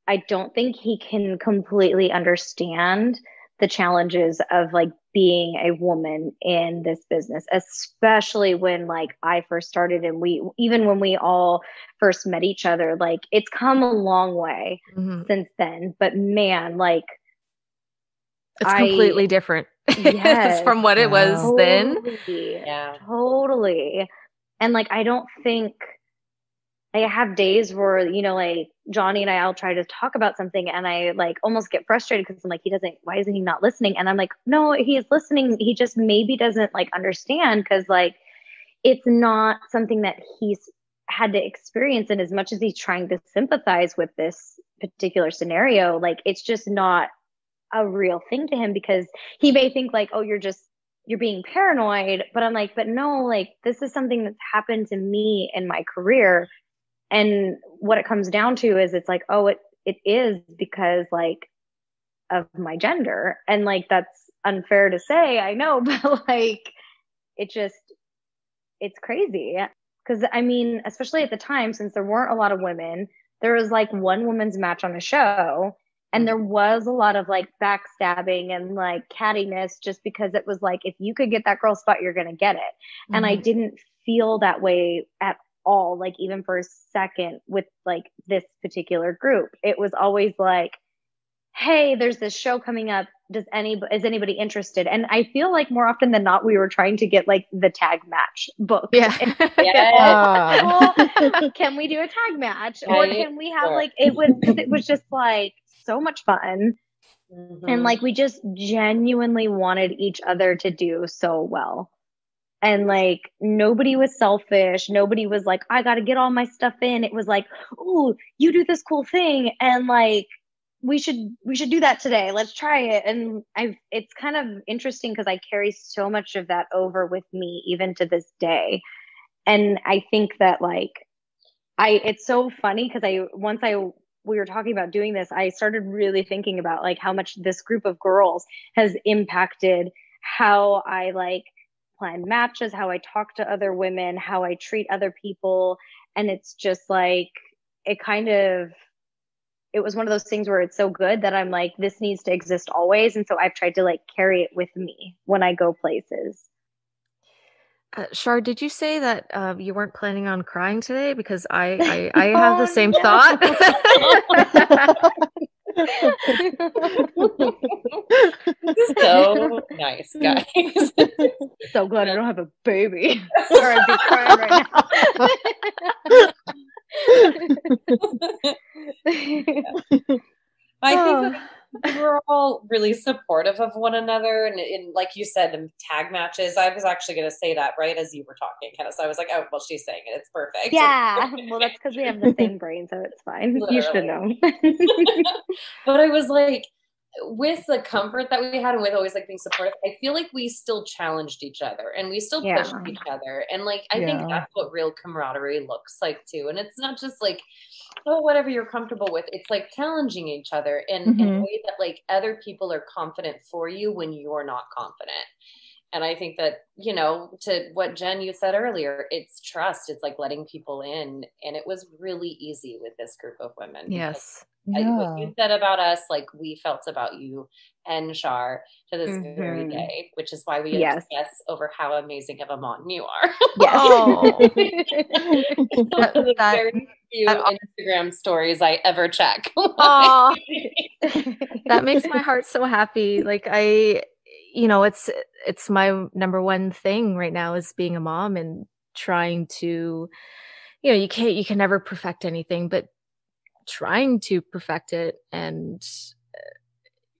I don't think he can completely understand the challenges of being a woman in this business, especially when I first started, and even when we all first met each other, it's come a long way since then. But man, it's completely different. Yes, from what it was then. Yeah, totally. And I don't think I have days where Johnny and I'll try to talk about something, and I almost get frustrated because I'm why isn't he not listening? And I'm no, he is listening. He just maybe doesn't understand, because it's not something that he's had to experience. And as much as he's trying to sympathize with this particular scenario, it's just not a real thing to him, because he may think oh, you're being paranoid, but I'm but no, this is something that's happened to me in my career. And what it comes down to is it's oh, it is because of my gender. And that's unfair to say, I know, but it's crazy. Because I mean, especially at the time, since there weren't a lot of women, there was one women's match on the show, and there was a lot of backstabbing and cattiness, just because it was if you could get that girl spot, you're gonna get it. And I didn't feel that way at all, even for a second, with this particular group. It was always hey, there's this show coming up, is anybody interested? And I feel more often than not, we were trying to get the tag match book. Yeah. Well, can we do a tag match? Or can we have it was just so much fun. And we just genuinely wanted each other to do so well. And nobody was selfish. Nobody was I got to get all my stuff in. It was oh, you do this cool thing, and we should do that today. Let's try it. And it's kind of interesting because I carry so much of that over with me even to this day. And I think that it's so funny because we were talking about doing this, I started really thinking about how much this group of girls has impacted how I plan matches, how I talk to other women, how I treat other people. And it's just it was one of those things where it's so good that I'm this needs to exist always. And so I've tried to carry it with me when I go places. Shar, did you say that you weren't planning on crying today? Because I have the same thought. So nice, guys. So glad I don't have a baby, or I'd be crying right now. I think that we're all really supportive of one another, and like you said, in tag matches. I was actually going to say that right as you were talking, Candice. I was like, oh, well, she's saying it. It's perfect. Yeah, well, that's because we have the same brain, so it's fine. Literally. You should have known. But I was like, with the comfort that we had and with always like being supportive, I feel like we still challenged each other and we still pushed each other. And like, I think that's what real camaraderie looks like too. And it's not just like, oh, whatever you're comfortable with. It's like challenging each other in a way that like other people are confident for you when you're not confident. And I think that, you know, to what Jen, you said earlier, it's trust. It's like letting people in. And it was really easy with this group of women. Yes. What you said about us, like we felt about you and Shar to this very day, which is why we obsess over how amazing of a mom you are. Yes. The very few Instagram stories I ever check. That makes my heart so happy. Like you know, it's my number one thing right now is being a mom and trying to, you know, you can never perfect anything, but trying to perfect it. And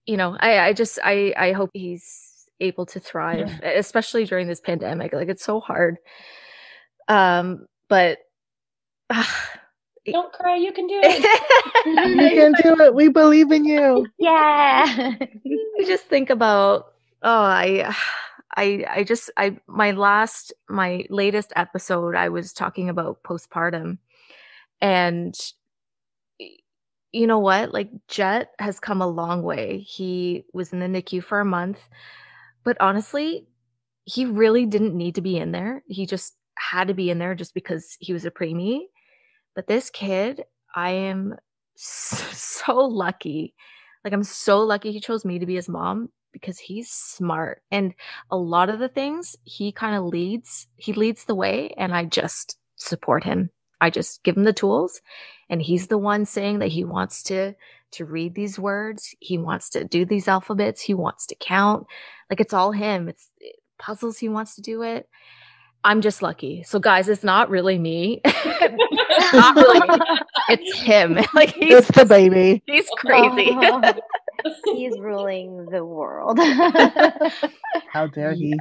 you know, I hope he's able to thrive, especially during this pandemic. Like it's so hard. But don't cry, you can do it. You can do it. We believe in you. Yeah. I just think about my latest episode, I was talking about postpartum, and you know what? Like Jet has come a long way. He was in the NICU for a month, but honestly, he really didn't need to be in there. He just had to be in there just because he was a preemie. But this kid, I am so lucky. Like I'm so lucky he chose me to be his mom because he's smart. And a lot of the things he leads the way, and I just support him. I just give him the tools, and he's the one saying that he wants to read these words. He wants to do these alphabets. He wants to count. Like it's all him. It's puzzles. He wants to do it. I'm just lucky. So guys, it's not really me. Not really me. It's him. Like it's the baby. He's crazy. He's ruling the world. How dare he?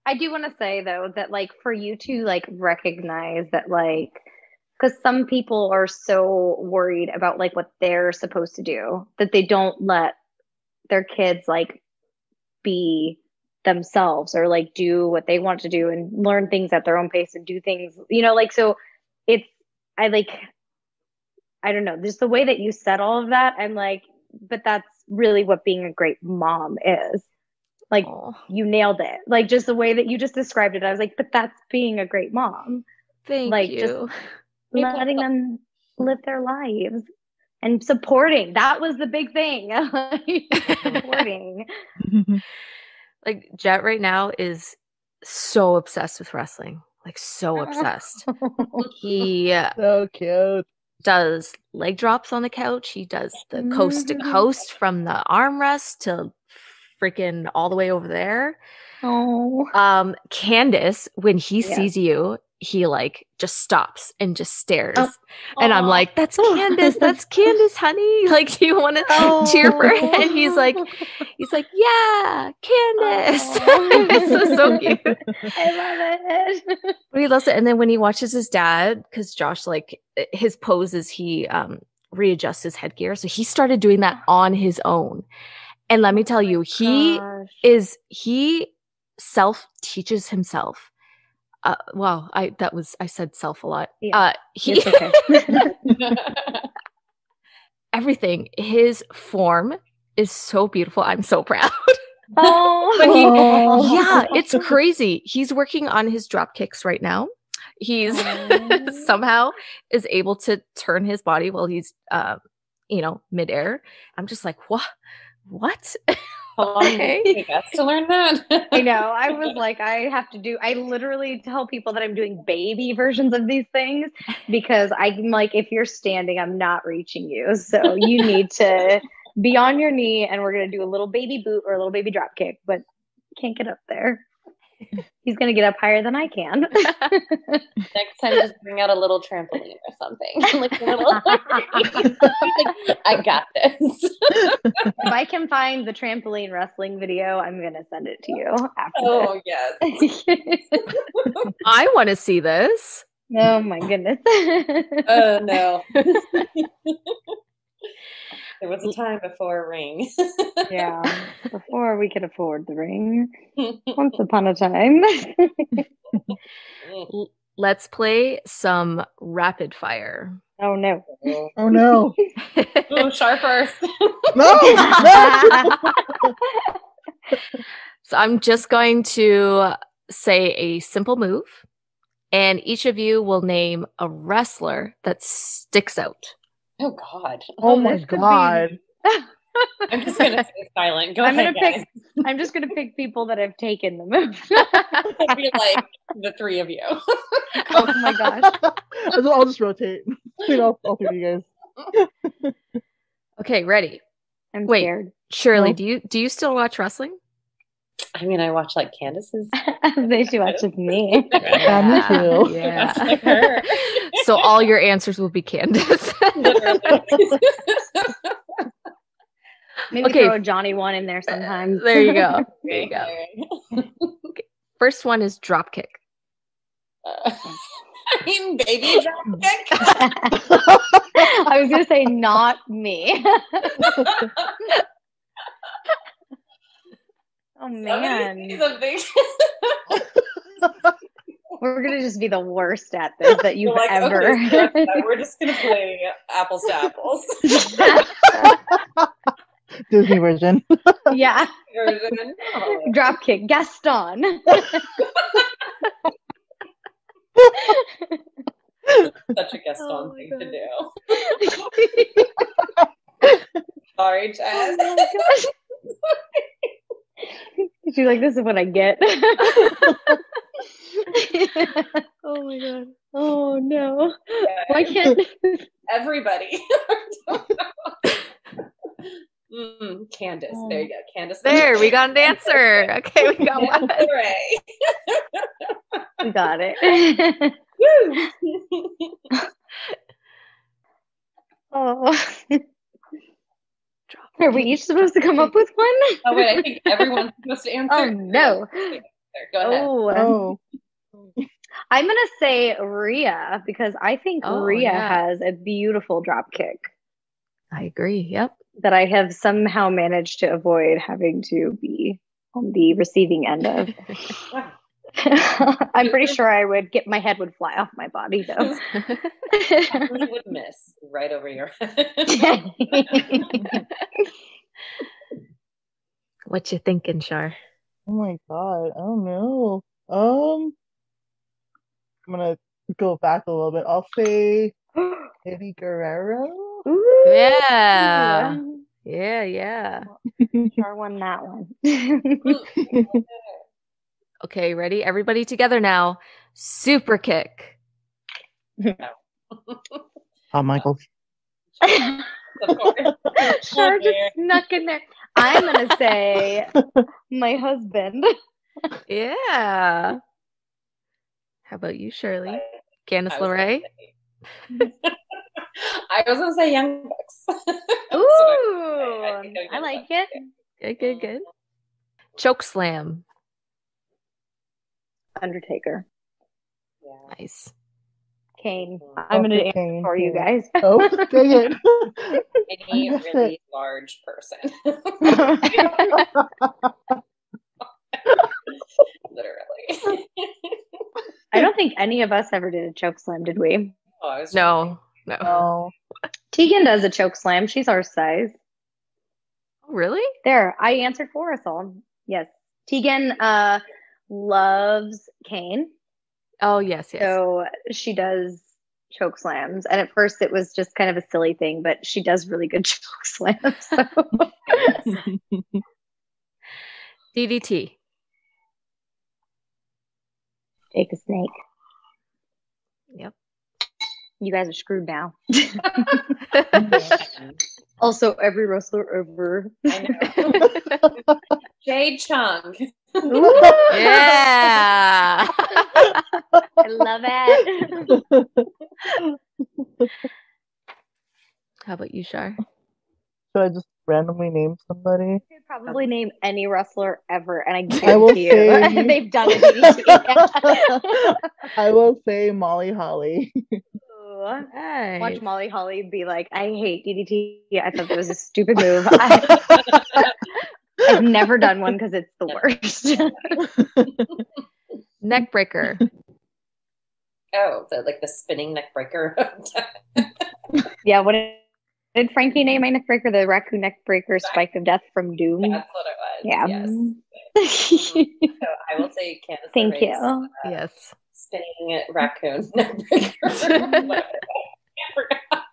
I do want to say though that like for you to like recognize that like, because some people are so worried about like what they're supposed to do that they don't let their kids like be themselves or like do what they want to do and learn things at their own pace and do things, you know, like, so it's, I don't know, just the way that you said all of that. I'm like, but that's really what being a great mom is. Like, you nailed it. Like, just the way that you just described it, I was like, but that's being a great mom. Thank you. Just letting them live their lives and supporting. That was the big thing. Supporting. Like, Jet right now is so obsessed with wrestling. Like, so obsessed. He so cute. Does leg drops on the couch. He does the coast to coast from the armrest to freaking all the way over there. Candice, when he sees you, he like just stops and just stares. And I'm like, that's Candice, honey. Like, do you want to cheer for her? And he's like, yeah, Candice. It's so cute. I love it. But he loves it. And then when he watches his dad, because Josh, like his poses, he readjusts his headgear. So he started doing that on his own. And let me tell you, he self-teaches himself. I said self a lot. Yeah. It's okay. Everything. His form is so beautiful. I'm so proud. It's crazy. He's working on his drop kicks right now. He's somehow is able to turn his body while he's midair. I'm just like, what? How long did it take us to learn that? I know. I was like, I literally tell people that I'm doing baby versions of these things because I'm like, if you're standing, I'm not reaching you. So you need to be on your knee and we're going to do a little baby boot or a little baby drop kick, but can't get up there. He's going to get up higher than I can. Next time, just bring out a little trampoline or something. Like a little, I got this. If I can find the trampoline wrestling video, I'm going to send it to you after Oh, yes. I want to see this. Oh, my goodness. Oh, no. There was a time before a ring. Yeah, before we could afford the ring. Once upon a time. Let's play some rapid fire. Oh, no. Oh no. Oh, sharper. No. So I'm just going to say a simple move, and each of you will name a wrestler that sticks out. Oh, God. Oh my God. I'm just going to stay silent. Go ahead, guys. I'm just going to pick people that have taken the move. It'll be like the three of you. Oh my gosh. I'll just rotate. All three of you guys. Okay, ready? I'm Wait, scared. Shirley, No. do you still watch wrestling? I mean, I watch like Candice's. They should watch with me. Yeah, me too. Yeah. Like her. So all your answers will be Candice. Literally. Maybe Okay. throw a Johnny one in there sometimes. There you go. There you go. First one is dropkick. I mean, baby dropkick. I was going to say not me. Oh, man. Something. We're going to just be the worst at this that you've Like, ever. okay, we're just going to play apples to apples. Disney version. Yeah. Oh. Dropkick. Gaston. Such a Gaston Oh thing my to do. Sorry, Chad. Oh my gosh. She's like, this is what I get. Oh my god. Oh no. Why can't Everybody. Candice. Oh. There you go. Candice. There, we got an answer. Okay, we got one. LeRae. we got it? Woo! Oh. Are we each supposed to come up with one? Oh wait, I think everyone's supposed to answer. Oh no. Go ahead. Oh, Oh. I'm gonna say Rhea because I think Oh, Rhea yeah. has a beautiful drop kick I agree. Yep. that I have somehow managed to avoid having to be on the receiving end of. I'm pretty sure my head would fly off my body though. You would miss right over your head. What you thinking, Shar? Oh my God. I don't know. I'm gonna go back a little bit. I'll say Eddie Guerrero. Ooh. Yeah. Yeah. Sure won that one. Okay, ready? Everybody together now. Super kick. Oh, Michael. Of course. Sure just snuck in there. I'm gonna say my husband. Yeah. How about you, Shirley? Candice I was LeRae? I was gonna say Young Bucks. Ooh, I think I like it. Good. Choke slam. Undertaker. Yeah. Nice. Kane. I'm gonna answer Kane, for you Kane. guys. Oh, dang it. Any I guess really large person. Literally. I don't think any of us ever did a choke slam, did we? Oh, I was No. Oh. Tegan does a choke slam. She's our size. Oh, really? There, I answered for us all. Yes. Tegan loves Kane. Oh, yes. So she does choke slams. And at first it was just kind of a silly thing, but she does really good choke slams. So. DDT. Jake the Snake. Yep. You guys are screwed now. Also, every wrestler ever. I know. Jade Chung. Yeah. I love it. How about you, Shar? Should I just randomly name somebody? You could probably name any wrestler ever, and I I will guarantee you say- they've done a DDT. I will say Molly Holly. Nice. Watch Molly Holly be like, I hate DDT. I thought that was a stupid move. I've never done one because it's the worst. Neck breaker. Oh, the spinning neck breaker. Yeah, what did Frankie name my neck breaker? The raccoon neck breaker, spike of death from Doom. That's what it was. Yeah. Yes. So I will say Candice. Thank LeRae's, you. Yes. Spinning raccoon neck breaker. I forgot.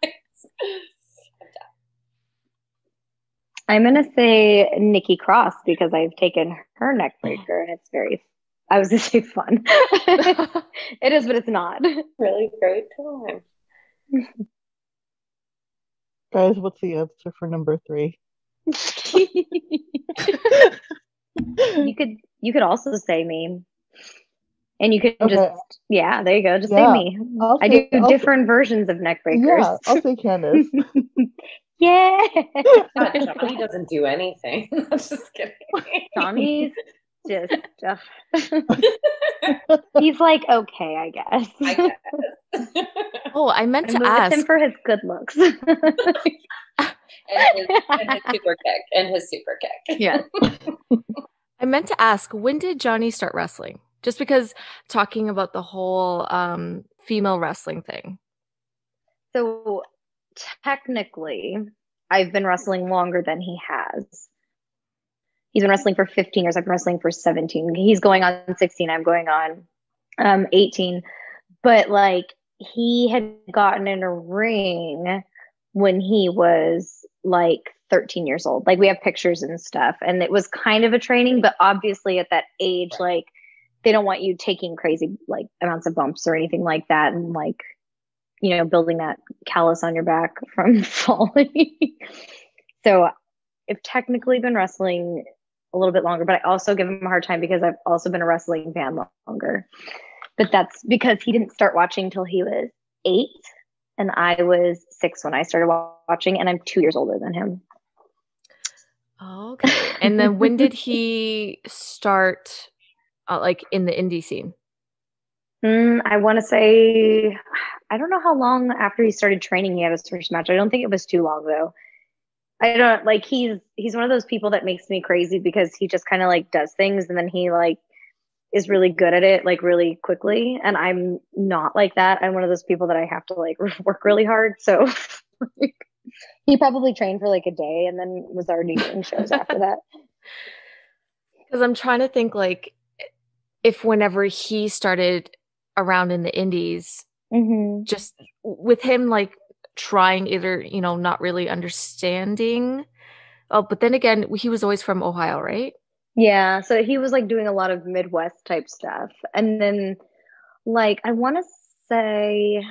I'm gonna say Nikki Cross because I've taken her neck breaker and it's very, I was gonna say fun. It is, but it's not. Really great time. Guys, what's the answer for number 3? You could also say me. And you could Okay. just, yeah, there you go. Just Yeah. say me. I do different versions of neck breakers. Yeah, I'll say Candice. Yeah. God, Johnny doesn't do anything. I'm just kidding. Johnny's just, he's like, okay, I guess. I guess. Oh, I meant I'm to with ask. him for his good looks. and his super kick. And his super kick. Yeah. I meant to ask, when did Johnny start wrestling? Just because talking about the whole female wrestling thing. So technically, I've been wrestling longer than he has. He's been wrestling for 15 years. I've been wrestling for 17. He's going on 16. I'm going on 18. But like, he had gotten in a ring when he was like 13 years old. Like, we have pictures and stuff. And it was kind of a training, but obviously at that age, like, they don't want you taking crazy like amounts of bumps or anything like that. And like, you know, building that callus on your back from falling. So I've technically been wrestling a little bit longer, but I also give him a hard time because I've also been a wrestling fan longer. But that's because he didn't start watching till he was 8 and I was 6 when I started watching, and I'm 2 years older than him. Okay. And then when did he start like in the indie scene? I want to say, I don't know how long after he started training he had his first match. I don't think it was too long though. I don't like, he's one of those people that makes me crazy because he just kind of like does things and then he like is really good at it like really quickly. And I'm not like that. I'm one of those people that I have to like work really hard. So he probably trained for like a day and then was already doing shows after that. Because I'm trying to think like if whenever he started around in the indies, just with him like trying either, you know, not really understanding. Oh, but then again, he was always from Ohio, right? Yeah, so he was like doing a lot of Midwest type stuff. And then like I want to say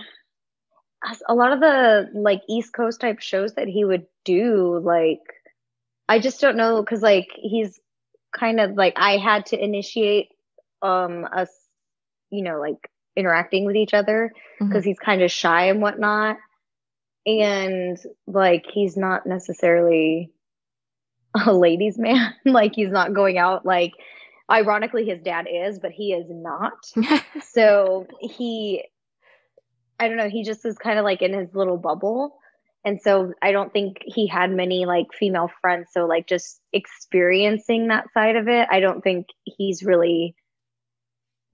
a lot of the like East Coast type shows that he would do, like I just don't know, because like he's kind of like, I had to initiate us, you know, like interacting with each other because he's kind of shy and whatnot. And like he's not necessarily a ladies' man. Like he's not going out, like ironically his dad is, but he is not. So I don't know, he just is kind of like in his little bubble. And so I don't think he had many like female friends. So like just experiencing that side of it, I don't think he's really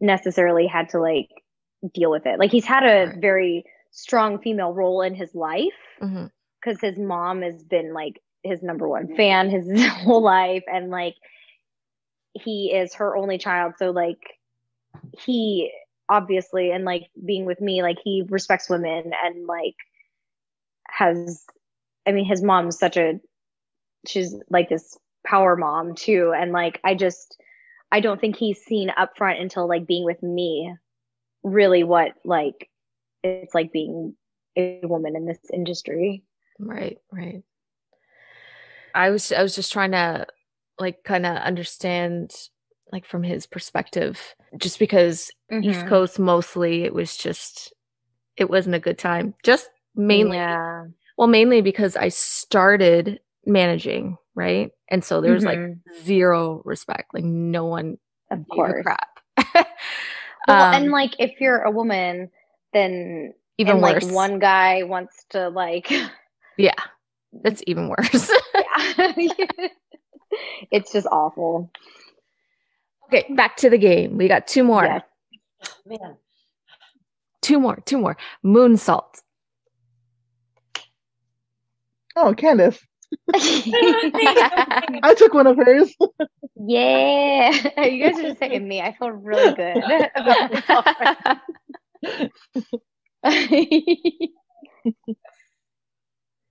necessarily had to like deal with it. Like he's had a very strong female role in his life because his mom has been like his number one fan his whole life, and like he is her only child. So like he obviously, and like being with me, like he respects women and like has, I mean, his mom's she's like this power mom too. And like, I don't think he's seen upfront until like being with me really what like it's like being a woman in this industry. Right. I was just trying to like kind of understand like from his perspective, just because East Coast mostly it wasn't a good time. Just mainly mainly because I started managing, right? And so there's like zero respect. Like no one of gave a course crap. Well, and like if you're a woman, then even worse. Like one guy wants to like yeah, that's even worse. It's just awful. Okay, back to the game. We got 2 more. Yes. Oh, man. 2 more. Moonsault. Oh, Candice. I took one of hers. Yeah. You guys are just saying me. I feel really good about this already.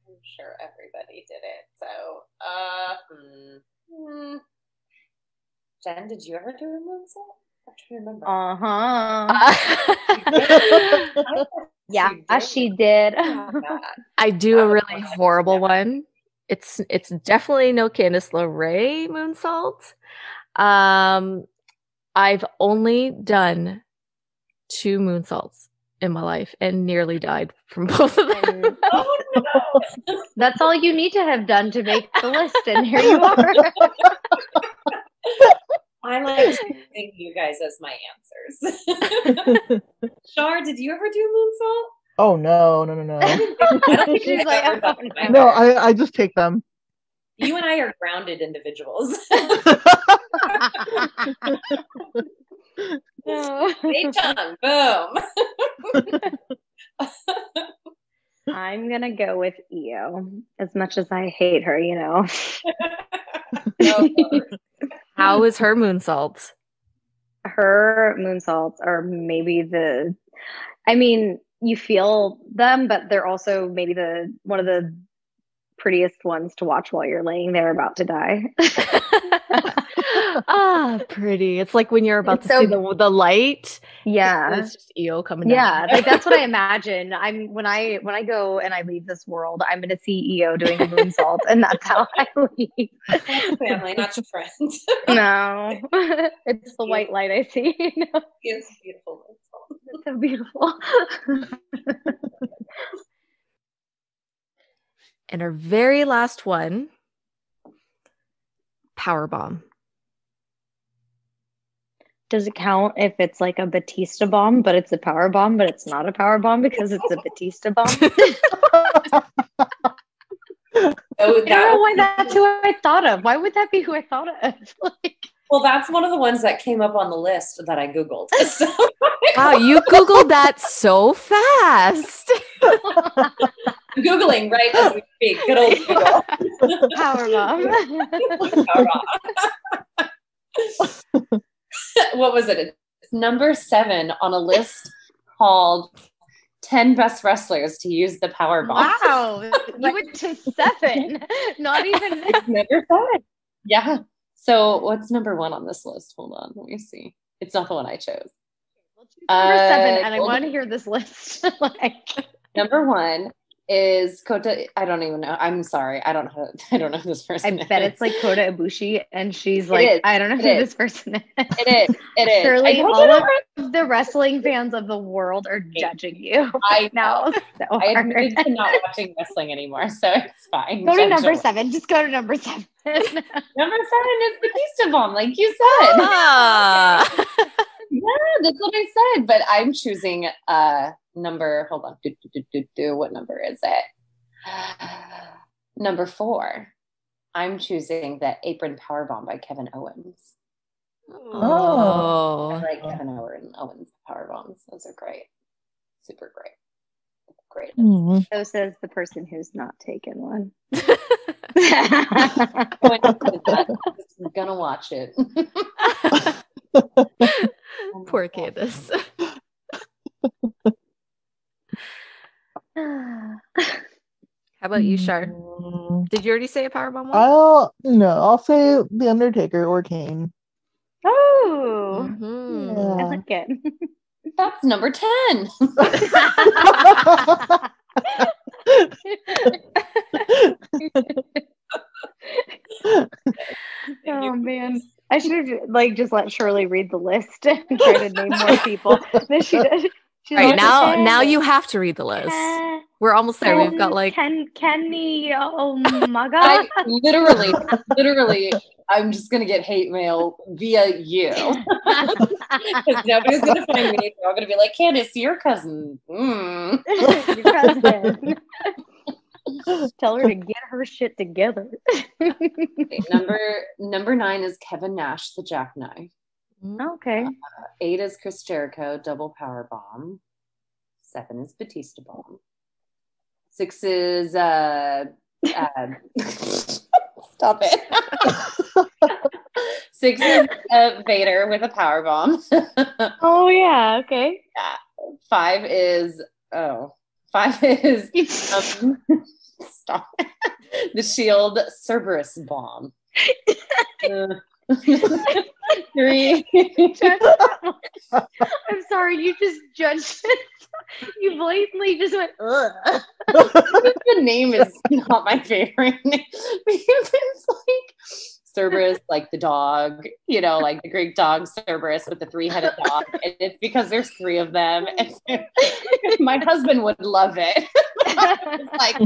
I'm sure everybody did it. So, Jen, did you ever do a moonsault? I'm trying to remember. Yeah, she did. I do a really horrible one. It's definitely no Candice LeRae moonsault. I've only done 2 moonsaults in my life and nearly died from both of them. Oh no! That's all you need to have done to make the list, and here you are. I like to think you guys as my answers. Shar, did you ever do moonsault? Oh no. I don't think She's like, oh, no, I just take them. You and I are grounded individuals. Hey, Chung, boom. I'm gonna go with Io, as much as I hate her, you know. How is her moonsault? Her moonsaults are maybe I mean, you feel them, but they're also maybe one of the prettiest ones to watch while you're laying there about to die. Pretty. It's like when you're about to see the light. Yeah. It's just Io coming down. Yeah, like that's what I imagine. When I go and I leave this world, I'm gonna see Io doing a moonsault, and that's how I leave. That's family, not your friends. No. It's the white light I see. It's beautiful. It's so beautiful. And our very last one, powerbomb. Does it count if it's like a Batista bomb, but it's a power bomb, but it's not a power bomb because it's a Batista bomb? I don't know why that's who I thought of. Why would that be who I thought of? Well, that's one of the ones that came up on the list that I Googled. So. Wow, you Googled that so fast. I'm Googling right as we speak. Good old Google. Power bomb. Power bomb. What was it? It's number 7 on a list called 10 best wrestlers to use the power bomb. Wow. You went to 7. Not even. It's number 7. Yeah. So what's number 1 on this list? Hold on. Let me see. It's not the one I chose. Number 7, and I want to hear this list. Number 1 is Kota. I don't even know. I'm sorry. I don't know who this person is. I bet it's like Kota Ibushi, and she's like, I don't know who this person is. It is. Surely all of the wrestling fans of the world are judging you. I know. So I admitted to not watching wrestling anymore, so it's fine. Go to number 7. Just go to number 7. Number 7 is Batista bomb, like you said. Yeah, that's what I said. But I'm choosing number. Hold on. What number is it? Number 4. I'm choosing the Apron Powerbomb by Kevin Owens. Oh, I like Kevin Owens Powerbombs. Those are great. Super great. Great. So says the person who's not taken one. I'm gonna watch it. Poor Candice. How about you, Shar? Did you already say a powerbomb one? I'll say the Undertaker or Kane. Oh, Mm-hmm. I like it. That's number 10. Oh man, I should have like just let Shirley read the list and try to name more people than she did. She's All right, like, now you have to read the list. We're almost there. We've got like Kenny. Oh my I god! literally, I'm just gonna get hate mail via you because nobody's gonna find me. They're all gonna be like, Candice, your cousin. Your cousin. Tell her to get her shit together. Okay, number 9 is Kevin Nash, the Jackknife. Okay. 8 is Chris Jericho, double power bomb. 7 is Batista bomb. 6 is stop it. 6 is Vader with a power bomb. Oh yeah. Okay. 5 is stop it. The Shield Cerberus bomb. 3. I'm sorry, you just judged it. You blatantly just went, ugh. The name is not my favorite name because it's like Cerberus, like the dog, like the Greek dog Cerberus with the 3-headed dog. And it's because there's 3 of them. And my husband would love it. Like,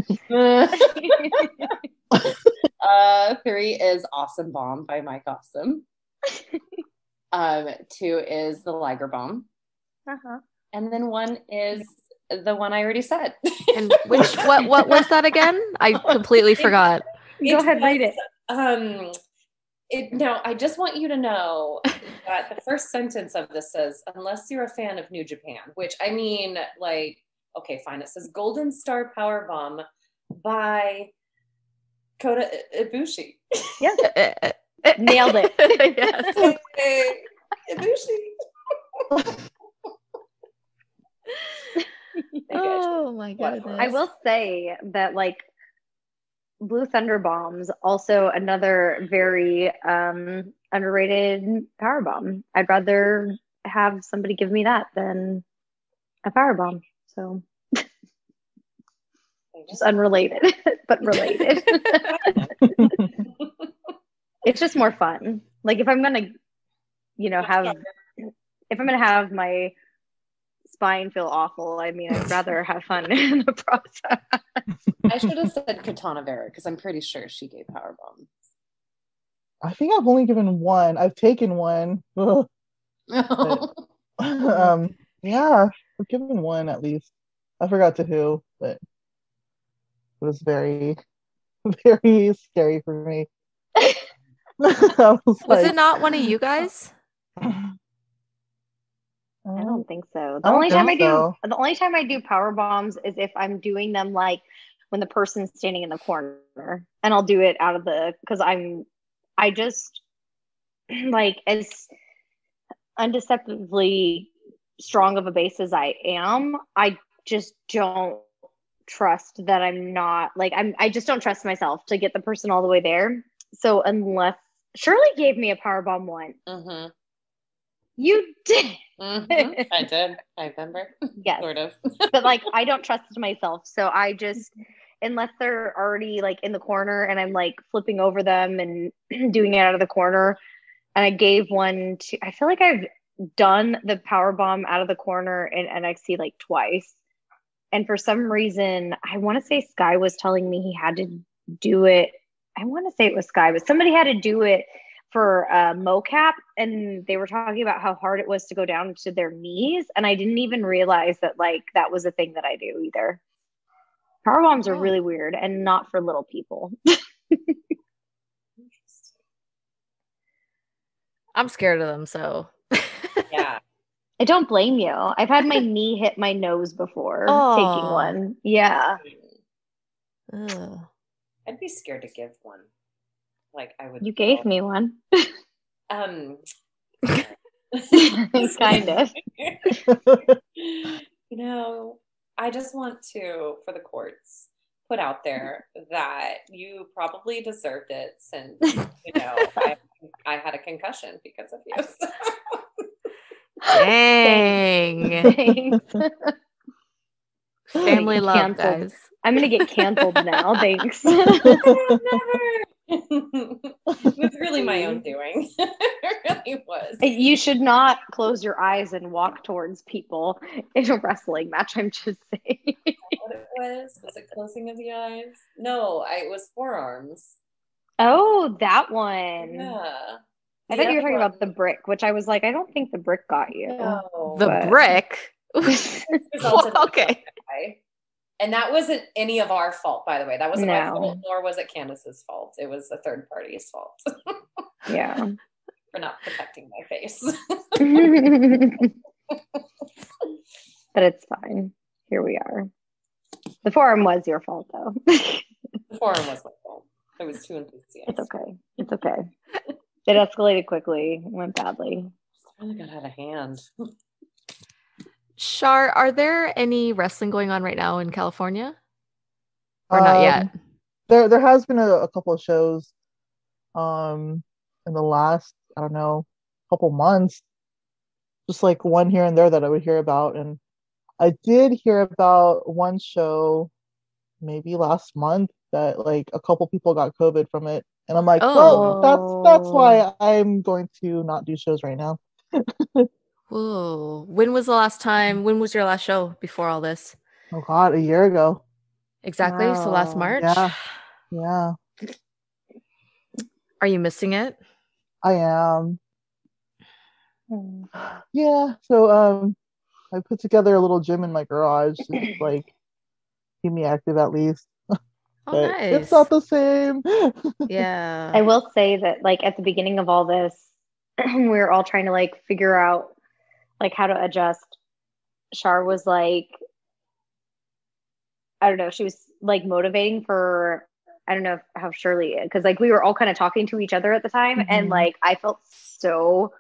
3 is Awesome Bomb by Mike Awesome. 2 is the Liger Bomb. And then 1 is the one I already said. And what was that again? I completely forgot. Go ahead, read it. Now, I just want you to know that the first sentence of this says, unless you're a fan of New Japan, which I mean, like, okay, fine. It says Golden Star Powerbomb by Kota Ibushi. Yeah. Nailed it. Yes. Ibushi. Oh my goodness. I will say that like Blue Thunder Bombs, also another very underrated power bomb. I'd rather have somebody give me that than a power bomb. So just unrelated, but related. It's just more fun. Like if I'm gonna, have my spine feel awful, I mean, I'd rather have fun in the process. I should have said Kitana Vera because I'm pretty sure she gave power bombs. I think I've only given one. I've taken one. But, yeah, I've given one at least. I forgot to who, but it was very, very scary for me. Was it not one of you guys? I don't think so. The only time I do power bombs is if I'm doing them like when the person's standing in the corner, and I'll do it out of because I just like as undeceptively strong of a base as I am, I just don't trust that I'm not like I just don't trust myself to get the person all the way there. So unless Shirley gave me a power bomb once. Mm-hmm. You did. Mm-hmm. I did. I remember. Yes. Sort of. But like I don't trust myself. So I just, unless they're already like in the corner and I'm like flipping over them and doing it out of the corner. And I gave one to, I feel like I've done the power bomb out of the corner in NXT like twice. And for some reason, I want to say Sky was telling me he had to do it. I want to say it was Sky, but somebody had to do it for mocap, and they were talking about how hard it was to go down to their knees, and I didn't even realize that like that was a thing that I do either. Power bombs are really weird and not for little people. I'm scared of them, so Yeah. I don't blame you. I've had my knee hit my nose before taking one. Yeah. Ugh. I'd be scared to give one. Like I would. You gave me one. Kind of. I just want to, for the courts, put out there that you probably deserved it since, I had a concussion because of you. Dang. Thanks. Family love, Canceled. guys. I'm gonna get canceled now. Thanks. It was really my own doing. It really was. You should not close your eyes and walk towards people in a wrestling match. I'm just saying. What it was it closing of the eyes? No, it was forearms. Oh, that one. Yeah. I thought you were talking about the brick, which I was like, I don't think the brick got you. No. The brick? Okay. And that wasn't any of our fault, by the way. That wasn't my fault, nor was it Candice's fault. It was a third party's fault. Yeah. For not protecting my face. But it's fine. Here we are. The forearm was your fault, though. The forearm was my fault. I was too enthusiastic. It's okay. It escalated quickly. It went badly. It really got out of hand. Shar, are there any wrestling going on right now in California? Or not yet? There has been a couple of shows in the last, I don't know, couple months. Just like one here and there that I would hear about. And I did hear about one show maybe last month that like a couple people got COVID from it. And I'm like, well, that's why I'm going to not do shows right now. Whoa. When was your last show before all this? Oh God, a year ago. Exactly. Wow. So last March? Yeah. Are you missing it? I am. Yeah. So I put together a little gym in my garage to like keep me active at least. Oh, nice. It's not the same. Yeah. I will say that like at the beginning of all this, we were all trying to like figure out like how to adjust. Shar was like, I don't know, she was like motivating for, I don't know how Shirley is, because like we were all kind of talking to each other at the time, and like I felt so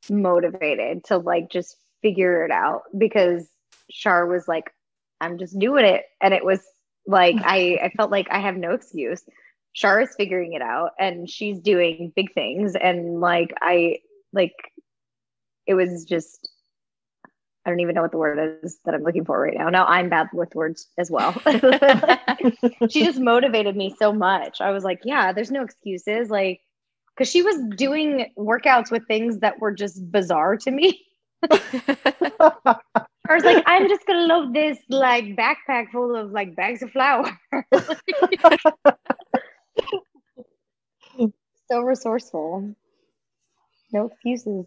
motivated to like just figure it out, because Shar was like, I'm just doing it, and it was like I felt like I have no excuse. Shar is figuring it out, and she's doing big things, and like it was just, I don't even know what the word is that I'm looking for right now. Now I'm bad with words as well. She just motivated me so much. I was like, yeah, there's no excuses. Like, because she was doing workouts with things that were just bizarre to me. I was like, I'm just going to load this like backpack full of like bags of flour. So resourceful. No excuses.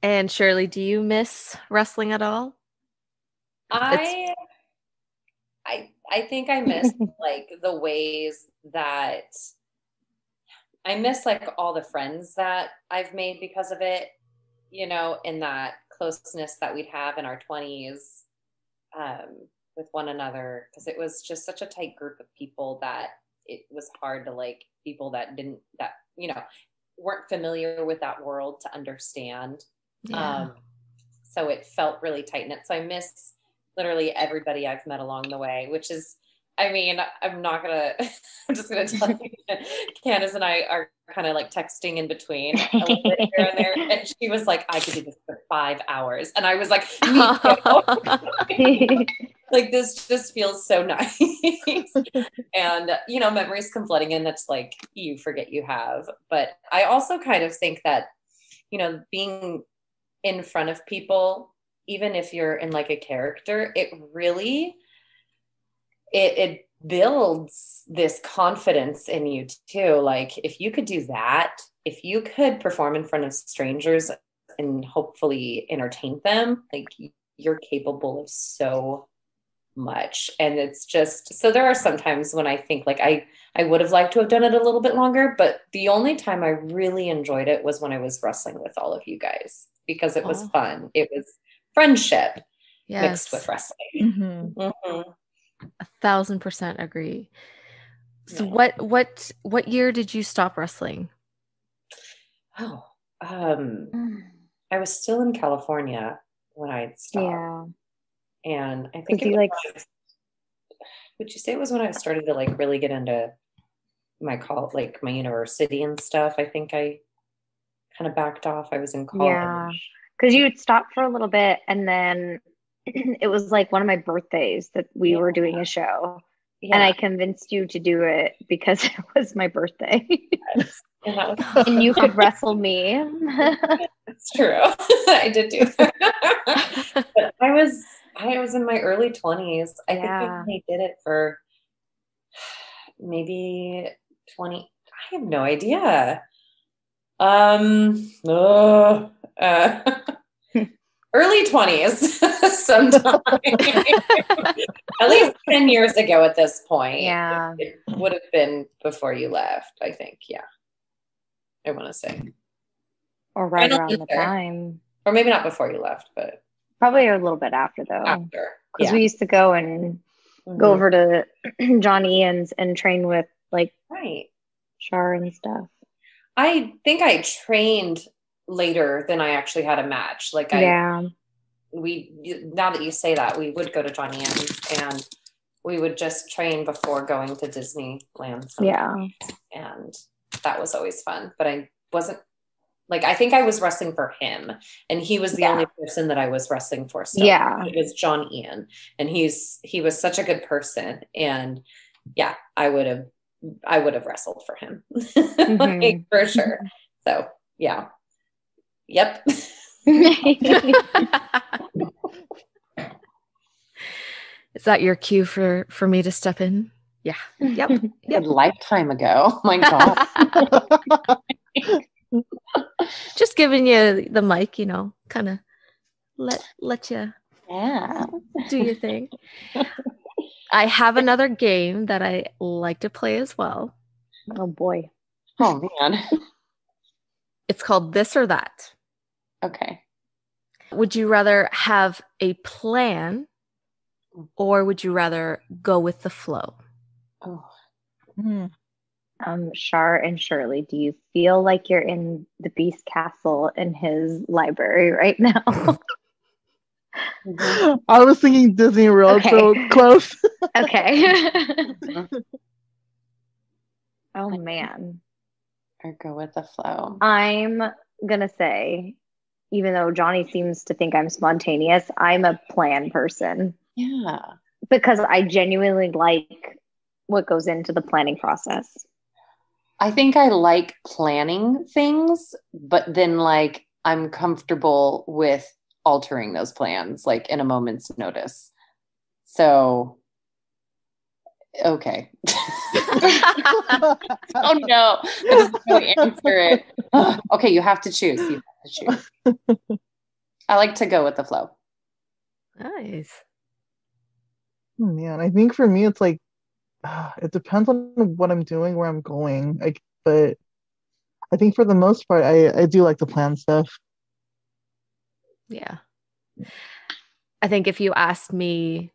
And Shirley, do you miss wrestling at all? I think I miss like the ways that I miss like all the friends that I've made because of it, you know, in that closeness that we'd have in our 20s with one another, because it was just such a tight group of people that it was hard to like people that you know, weren't familiar with that world to understand. Yeah. So it felt really tight knit. So I miss literally everybody I've met along the way, which is, I mean, I'm just gonna tell you that Candice and I are kind of like texting in between a little bit here and there. And she was like, I could do this for 5 hours. And I was like, me too. Like, this just feels so nice. And, you know, memories come flooding in that's like, you forget you have. But I also kind of think that, you know, being in front of people, even if you're in like a character, it really, it builds this confidence in you too. Like if you could do that, if you could perform in front of strangers and hopefully entertain them, like you're capable of so much. And it's just, so there are some times when I think like I would have liked to have done it a little bit longer, but the only time I really enjoyed it was when I was wrestling with all of you guys, because it was fun. It was friendship mixed with wrestling. 1,000% agree. So what year did you stop wrestling? I was still in California when I stopped. Yeah. And I think it was would you say it was when I started to like really get into my my university and stuff? I think I kind of backed off. I was in college. Yeah, because you would stop for a little bit, and then it was like one of my birthdays that we were doing a show, and I convinced you to do it because it was my birthday. Yes. And you could wrestle me. It's true. I did do that. But I was in my early 20s. I think I only did it for maybe 20. I have no idea. Early 20s sometime. At least 10 years ago at this point. Yeah. It would have been before you left, I think. Yeah. I want to say. Or right around the time. Or maybe not before you left, but probably a little bit after though. After. Because we used to go and go over to John Ian's and train with like Char and stuff. I think I trained later than I actually had a match. Like now that you say that, we would go to John Ian's and we would just train before going to Disneyland. And that was always fun. But I wasn't like, I think I was wrestling for him and he was the only person that I was wrestling for. Still. Yeah. It was John Ian and he was such a good person. And I would have wrestled for him like, for sure. So yeah. Yep. Is that your cue for me to step in? Yeah. Yep. A lifetime ago. Oh my God. Just giving you the mic, kind of let you do your thing. I have another game that I like to play as well. Oh boy. Oh man. It's called This or That. Okay. Would you rather have a plan or would you rather go with the flow? Oh. Char and Shirley, do you feel like you're in the Beast Castle in his library right now? I was thinking Disney World, so close. Okay. Oh man. Or go with the flow. I'm gonna say, even though Johnny seems to think I'm spontaneous, I'm a plan person. Yeah. Because I genuinely like what goes into the planning process. I think I like planning things, but then like I'm comfortable with altering those plans like in a moment's notice. So, okay. Oh no, that doesn't really answer it. Okay, you have to choose. I like to go with the flow. Nice. Oh, man, I think for me it's like it depends on what I'm doing, where I'm going. But I think for the most part, I do like to plan stuff. Yeah. I think if you asked me,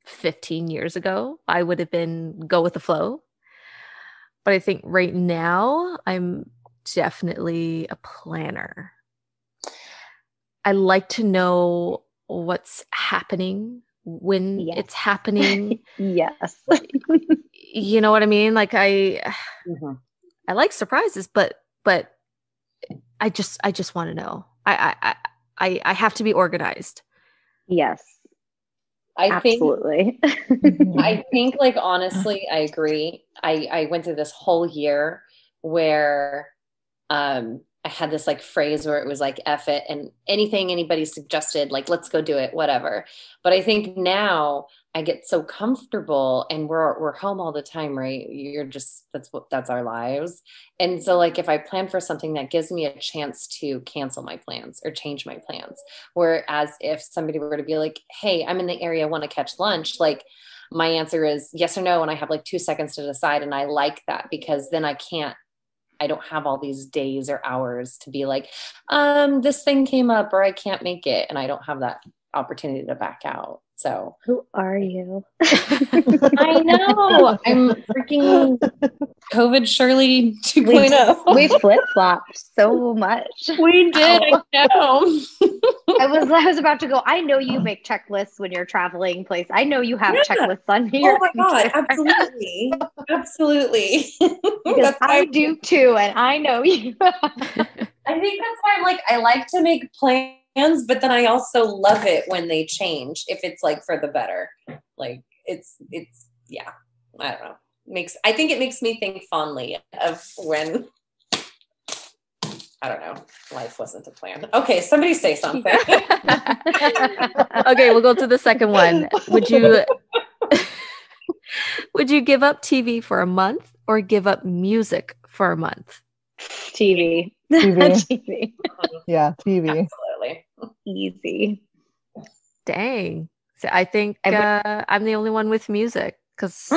15 years ago, I would have been go with the flow. But I think right now, I'm definitely a planner. I like to know what's happening when it's happening. Yes. You know what I mean? Like I like surprises, but I just want to know. I have to be organized. Yes. Absolutely. I think like honestly, I agree. I went through this whole year where I had this like phrase where it was like F it and anything anybody suggested, like let's go do it, whatever. But I think now I get so comfortable and we're home all the time, right? That's our lives. And so like if I plan for something, that gives me a chance to cancel my plans or change my plans. Whereas if somebody were to be like, hey, I'm in the area, I want to catch lunch, like my answer is yes or no. And I have like 2 seconds to decide. And I like that because then I don't have all these days or hours to be like, this thing came up or I can't make it. And I don't have that opportunity to back out. So who are you? I know. I'm freaking COVID Shirley 2.0. We flip-flopped so much. We did. I know. I was about to go, I know you make checklists when you're traveling place. I know you have checklists on your Oh my God, absolutely. Absolutely. Because I do too, and I know you. I think that's why I'm like, I like to make plans, but then I also love it when they change if it's like for the better. Like it's yeah, I don't know. I think it makes me think fondly of when I don't know, life wasn't a plan. Okay, somebody say something. Okay, we'll go to the second one. Would you give up TV for a month or give up music for a month? TV. TV. Yeah, TV. Absolutely. Easy. Dang. So I think I'm the only one with music because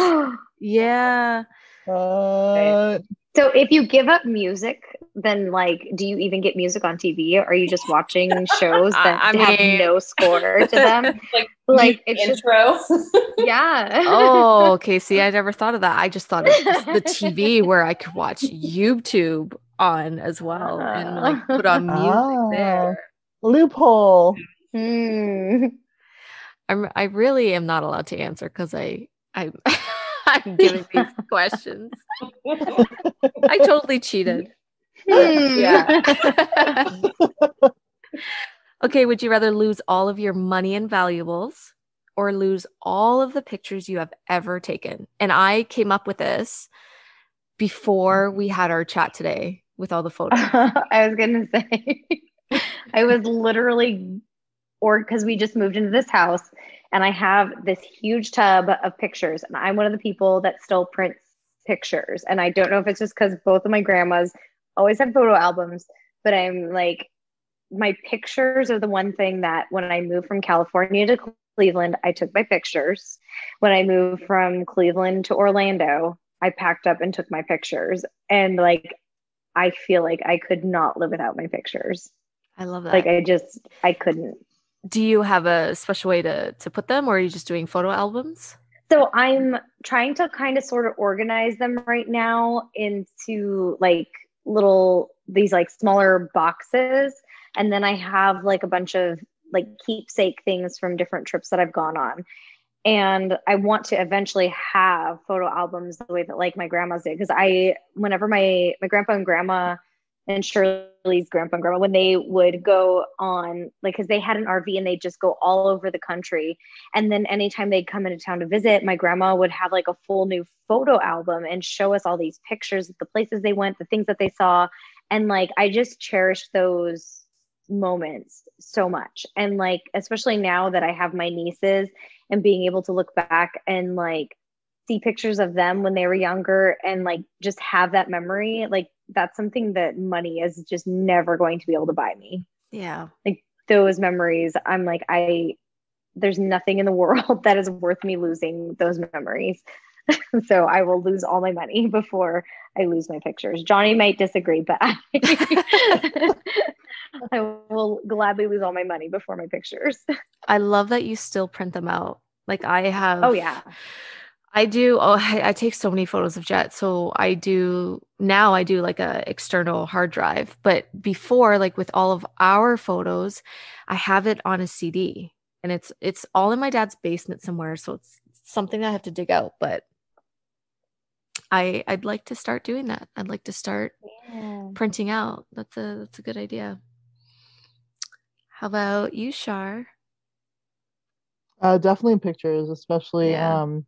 yeah. So if you give up music, then like, do you even get music on TV? Or are you just watching shows that have no score to them? like it's intro. Yeah. Oh, okay. See, I never thought of that. I just thought of just the TV where I could watch YouTube on as well and like put on music there. Loophole. I really am not allowed to answer because I'm giving these questions. I totally cheated. Yeah. Okay, would you rather lose all of your money and valuables or lose all of the pictures you have ever taken? And I came up with this before we had our chat today with all the photos. I was going to say, I was literally, because we just moved into this house and I have this huge tub of pictures and I'm one of the people that still prints pictures. And I don't know if it's just because both of my grandmas always have photo albums, but I'm like, my pictures are the one thing that when I moved from California to Cleveland, I took my pictures. When I moved from Cleveland to Orlando, I packed up and took my pictures. And like, I feel like I could not live without my pictures. I love that. Like I couldn't. Do you have a special way to put them, or are you just doing photo albums? So I'm trying to kind of sort of organize them right now into like these like smaller boxes. And then I have like a bunch of like keepsake things from different trips that I've gone on. And I want to eventually have photo albums the way that like my grandma's did. Because whenever my grandpa and grandma and Shirley's grandpa and grandma, when they would go on, like, because they had an RV and they'd just go all over the country. And then anytime they'd come into town to visit, my grandma would have like a full new photo album and show us all these pictures of the places they went, the things that they saw. And like, I just cherish those moments so much. And like, especially now that I have my nieces and being able to look back and like see pictures of them when they were younger and like just have that memory, like that's something that money is just never going to be able to buy me. Yeah. Like those memories, I'm like, there's nothing in the world that is worth me losing those memories. So I will lose all my money before I lose my pictures. Johnny might disagree, but I will gladly lose all my money before my pictures. I love that you still print them out. Like I have. Oh yeah. I do. Oh, I take so many photos of Jet. So I do like a external hard drive. But before, like with all of our photos, I have it on a CD, and it's all in my dad's basement somewhere. So it's something I have to dig out. But I'd like to start doing that. I'd like to start printing out. That's a good idea. How about you, Shar? Definitely pictures, especially. Yeah.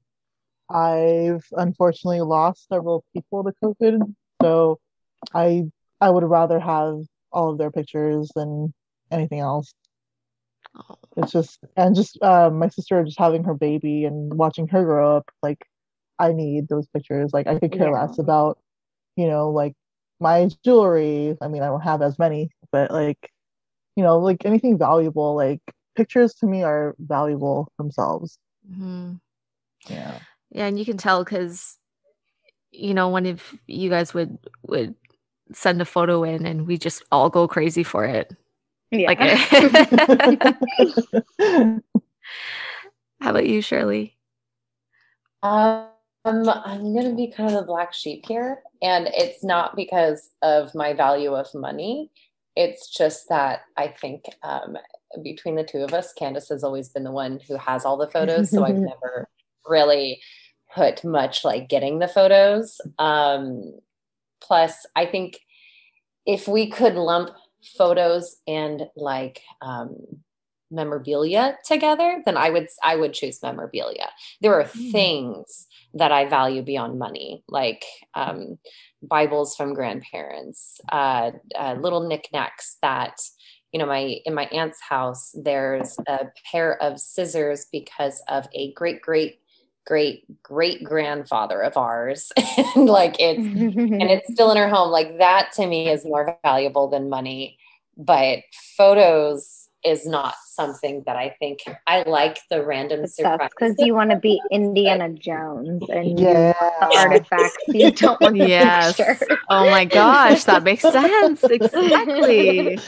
I've unfortunately lost several people to COVID, so I would rather have all of their pictures than anything else. Oh. It's just my sister just having her baby and watching her grow up. Like I need those pictures. Like I could care less about, like my jewelry. I mean, I don't have as many, but like, like anything valuable. Like pictures to me are valuable themselves. Mm-hmm. Yeah. Yeah, and you can tell because, one of you guys would send a photo in and we just all go crazy for it. Yeah. Like How about you, Shirley? I'm going to be kind of the black sheep here. And it's not because of my value of money. It's just that I think between the two of us, Candice has always been the one who has all the photos. So I've never really put much like getting the photos. Plus, I think if we could lump photos and like memorabilia together, then I would choose memorabilia. There are things that I value beyond money, like Bibles from grandparents, little knickknacks that, you know, in my aunt's house, there's a pair of scissors because of a great grandfather of ours. And like it's still in her home. Like that to me is more valuable than money, but photos is not something that I think I like the random surprise. That's because you want to be Indiana Jones and you want the artifacts. You don't want the picture. Oh my gosh, that makes sense. Exactly.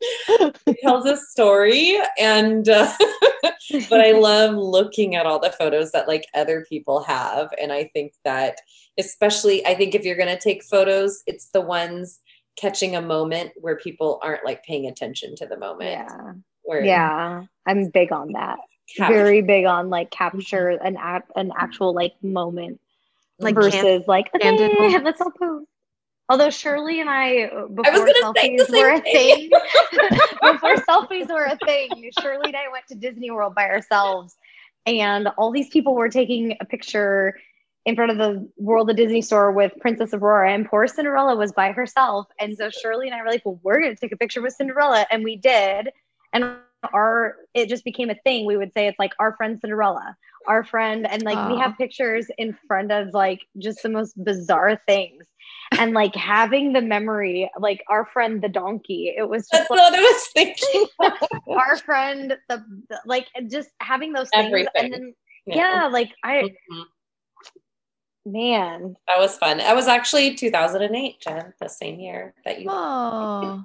It tells a story, and but I love looking at all the photos that like other people have, and I think that especially, I think if you're going to take photos, it's the ones catching a moment where people aren't like paying attention to the moment. Yeah, I'm big on that. Very big on like capture an actual like moment, like versus like okay, let's all pose. Although Shirley and I, before selfies were a thing, before selfies were a thing, Shirley and I went to Disney World by ourselves, and all these people were taking a picture in front of the World of Disney store with Princess Aurora, and poor Cinderella was by herself. And so Shirley and I were like, well, we're going to take a picture with Cinderella. And we did. And it just became a thing. We would say it's like our friend Cinderella, our friend. And like, we have pictures in front of like just the most bizarre things. And like having the memory, like our friend, the donkey, it was just that's what I was thinking. Our friend, like just having those things. Everything. And then, like man, that was fun. That was actually 2008, Jen, the same year that you. Oh,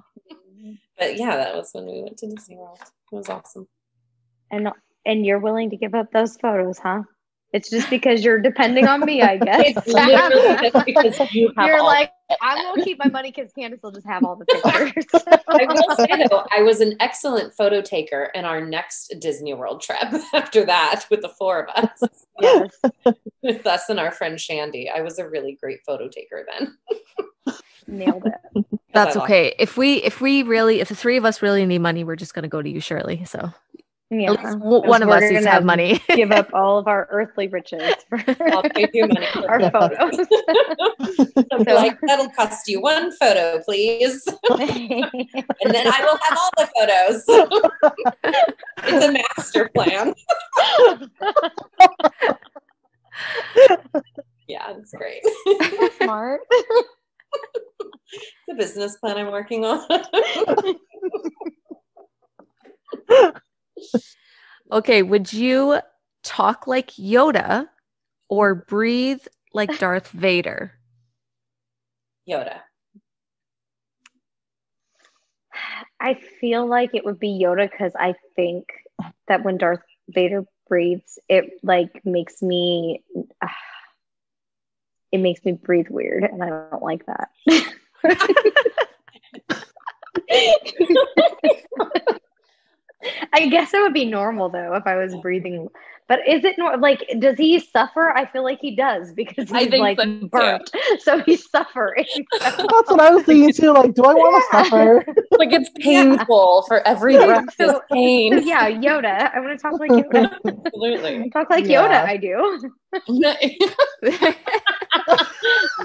but yeah, that was when we went to Disney World. It was awesome. And you're willing to give up those photos, huh? It's just because you're depending on me, I guess. It's literally just because you're like, I will keep my money because Candice will just have all the pictures. I will say though, I was an excellent photo taker in our next Disney World trip after that with the four of us. Yes. With us and our friend Shandy. I was a really great photo taker then. Nailed it. That's okay. If the three of us really need money, we're just going to go to you, Shirley. So yeah, at least one of us needs to have money. Give up all of our earthly riches for I'll pay you money for our photos. So like, that'll cost you one photo, please. And then I will have all the photos. It's a master plan. Yeah, it's great. Smart. The business plan I'm working on. Okay, would you talk like Yoda or breathe like Darth Vader? Yoda. I feel like it would be Yoda because I think that when Darth Vader breathes, it like makes me breathe weird, and I don't like that. I guess it would be normal though if I was breathing. But is it like, does he suffer? I feel like he does because he's like so, burnt, so he's suffering. That's what I was thinking too. Like, do I want to suffer? Like it's painful for every breath. So, pain. Yeah, Yoda. I want to talk like Yoda. Absolutely. Talk like Yoda. I do.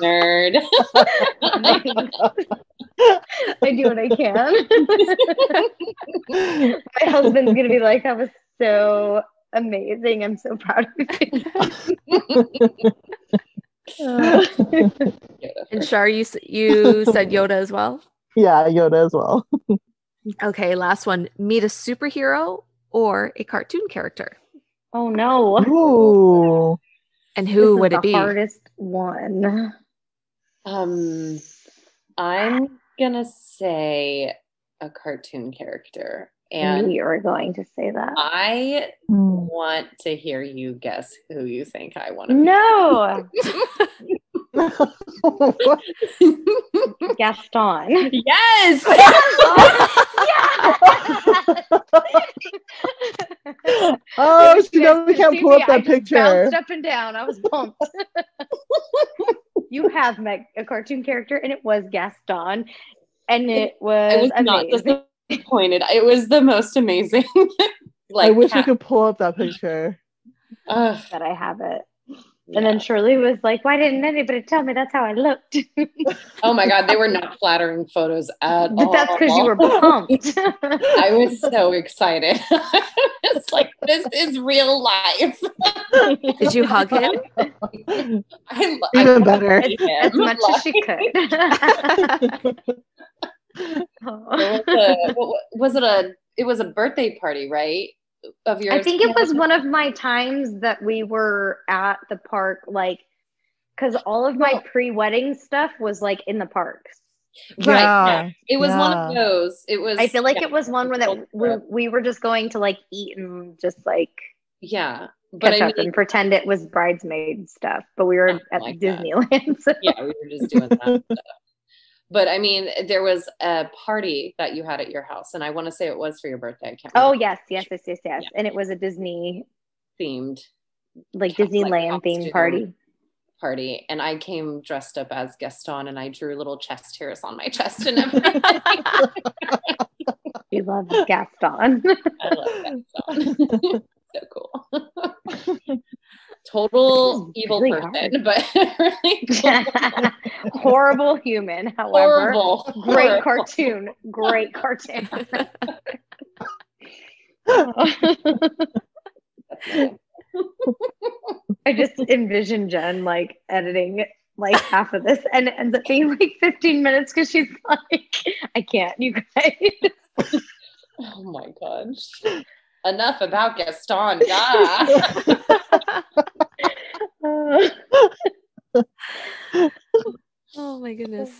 Nerd. I do what I can. My husband's gonna be like, "That was so amazing. I'm so proud of you." And Shar, you said Yoda as well? Yeah, Yoda as well. Okay, last one. Meet a superhero or a cartoon character? Oh no. Ooh. And who would it be? The hardest one. I'm gonna say a cartoon character. I knew you were going to say that. I want to hear you guess who you think I want to be. No. Gaston. Yes. Oh, she definitely can't pull up that picture. Bounced up and down. I was pumped. You have met a cartoon character, and it was Gaston, and it was amazing. Not disappointed. It was the most amazing. I wish I could pull up that picture. That I have it. And then Shirley was like, why didn't anybody tell me that's how I looked? Oh my God, they were not flattering photos at all. But that's because you were pumped. I was so excited. It's like, this is real life. Did you hug him? Even better. As much as she could. It was a birthday party, right? Of yours? I think it was one of my times that we were at the park, like, because all of my pre-wedding stuff was like in the parks. Right. Yeah. It was one of those. It was. I feel like it was one where that we were just going to like eat and just like catch up and pretend it was bridesmaid stuff. But we were at Disneyland. So. Yeah, we were just doing that stuff. But I mean, there was a party that you had at your house, and I want to say it was for your birthday. I can't remember. Oh yes. Yeah. And it was a Disney themed, like Disneyland themed party. And I came dressed up as Gaston, and I drew little chest hairs on my chest and everything. We love Gaston. I love Gaston. So cool. Total evil really person, but really cool. Horrible human, however. Great cartoon. I just envision Jen like editing like half of this, and it ends up being like 15 minutes because she's like, I can't, you guys. Oh my gosh. Enough about Gaston. God. Oh my goodness.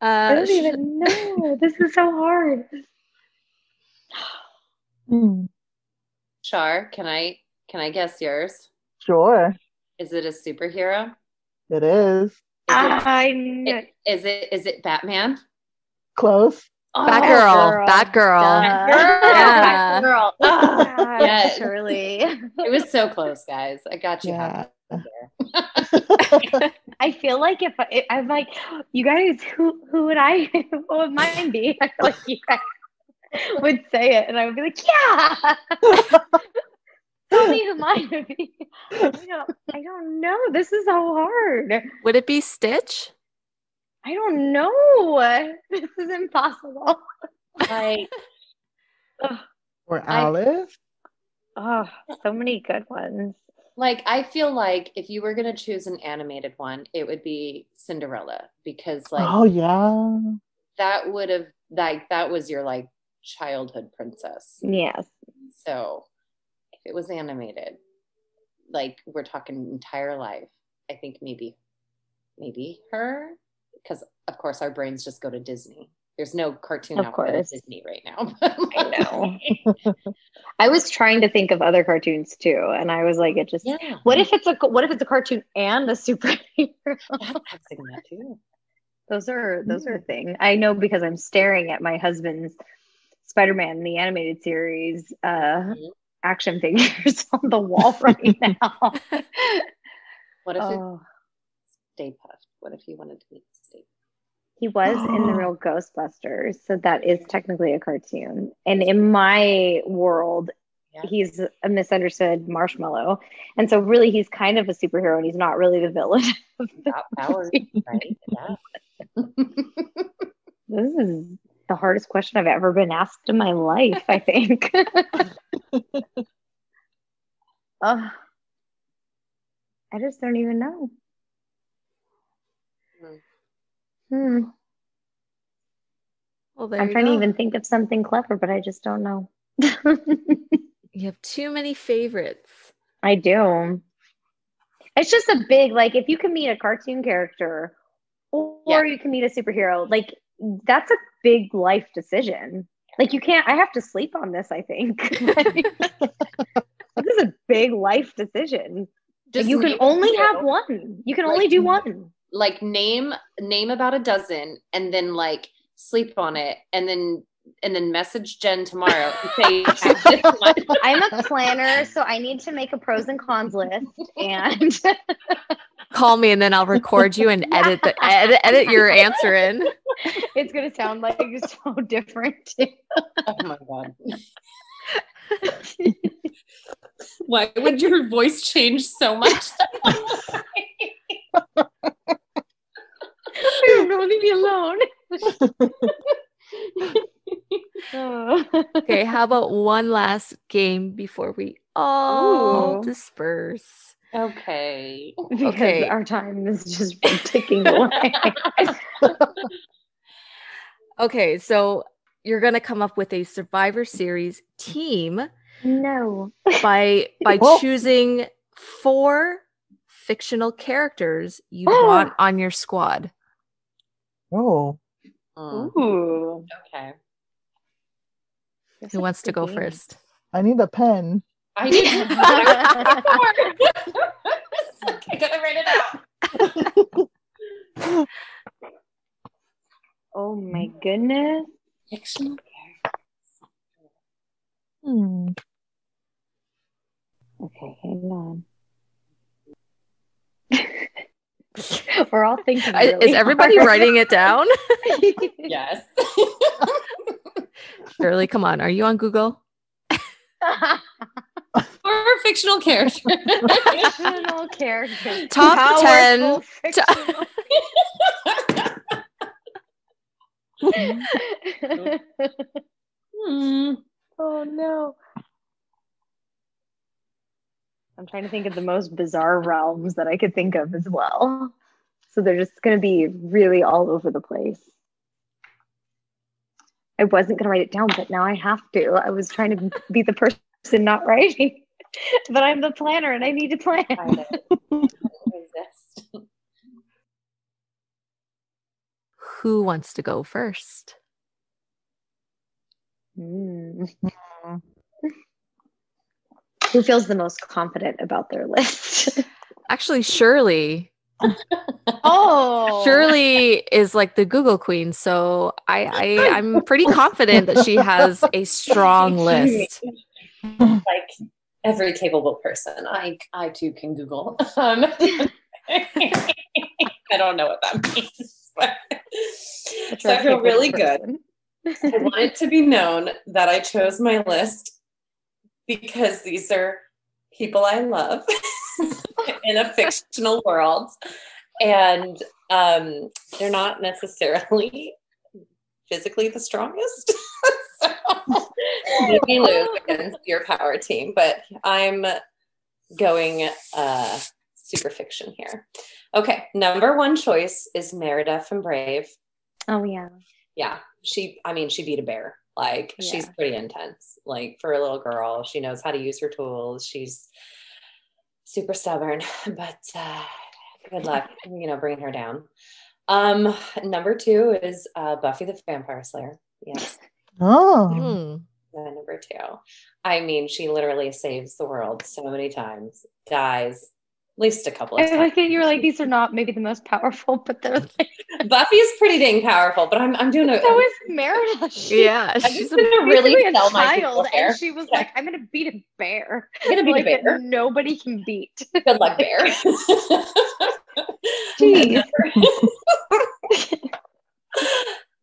I don't even know. This is so hard. Char, can I guess yours? Sure. Is it a superhero? It is. Is it Batman? Close. Batgirl. Batgirl. Yes. Surely. It was so close, guys. I got you. Yeah. I feel like if I'm like, you guys, who would what would mine be? I feel like you guys would say it, and I would be like, yeah. Tell me who mine would be. I don't know. This is so hard. Would it be Stitch? I don't know. This is impossible. Or Alice? So many good ones. Like, I feel like if you were going to choose an animated one, it would be Cinderella, because like, oh yeah, that would have that was your like childhood princess. Yes. So if it was animated, like we're talking entire life, I think maybe her, because of course our brains just go to Disney. There's no cartoon outside of Disney right now. I know. I was trying to think of other cartoons too, and I was like, it just. Yeah. What if it's a cartoon and a superhero? I'm thinking that too. Those are a thing. I know because I'm staring at my husband's Spider-Man, the animated series, action figures on the wall right now. What if it's Stay Puft? What if he wanted to be Stay Puft? He was in the real Ghostbusters, so that is technically a cartoon. And in my world, he's a misunderstood marshmallow. And so really he's kind of a superhero, and he's not really the villain. Powers, right? Yeah. This is the hardest question I've ever been asked in my life, I think. I just don't even know. Well, I'm trying to even think of something clever, but I just don't know. You have too many favorites. I do. It's just a big, like, if you can meet a cartoon character or you can meet a superhero, like, that's a big life decision. Like I have to sleep on this, I think. This is a big life decision. Just you can name only two. have one. You can only do one. Like name about a dozen and then like sleep on it and then message Jen tomorrow and say have this one. I'm a planner, so I need to make a pros and cons list and Call me and then I'll record you and edit your answer in. It's gonna sound like so different. Oh my God. Why would your voice change so much? I don't know, leave me alone. Okay, how about one last game before we all disperse? Okay. Because our time is just ticking away. Okay, so you're gonna come up with a Survivor Series team. No. By choosing 4 fictional characters you want on your squad. Oh. Ooh. Okay. Who wants to go first? I need a pen. I need to I gotta write it out. Oh my goodness. Fictional Okay, hang on. We're all thinking. Really Is everybody hard. writing it down? Yes. Shirley, come on. Are you on Google? Or fictional character. Fictional character. Top 10. Fictional. Oh no. I'm trying to think of the most bizarre realms that I could think of as well. So they're just going to be really all over the place. I wasn't going to write it down, but now I have to. I was trying to be the person not writing, but I'm the planner and I need to plan. Who wants to go first? Who feels the most confident about their list? Actually, Shirley. Oh, Shirley is like the Google queen, so I'm pretty confident that she has a strong list. Like every capable person, I too can Google. I don't know what that means, but so I feel really good. I want it to be known that I chose my list because these are people I love in a fictional world. And they're not necessarily physically the strongest. So maybe lose against your power team, but I'm going super fiction here. Okay, number 1 choice is Merida from Brave. Oh yeah. Yeah, she beat a bear. Like, she's pretty intense. Like, for a little girl, she knows how to use her tools. She's super stubborn, but good luck, bringing her down. Number 2 is Buffy the Vampire Slayer. Yes. Oh. Number 2. I mean, she literally saves the world so many times, dies at least a couple of times. I like it. You were like, these are not maybe the most powerful, but they're like... Buffy's pretty dang powerful, but I'm doing it. So is Merida. She's really a sell my child, and she was like, I'm gonna beat a bear. I'm gonna beat a bear. Nobody can beat. Good luck, bear. Jeez.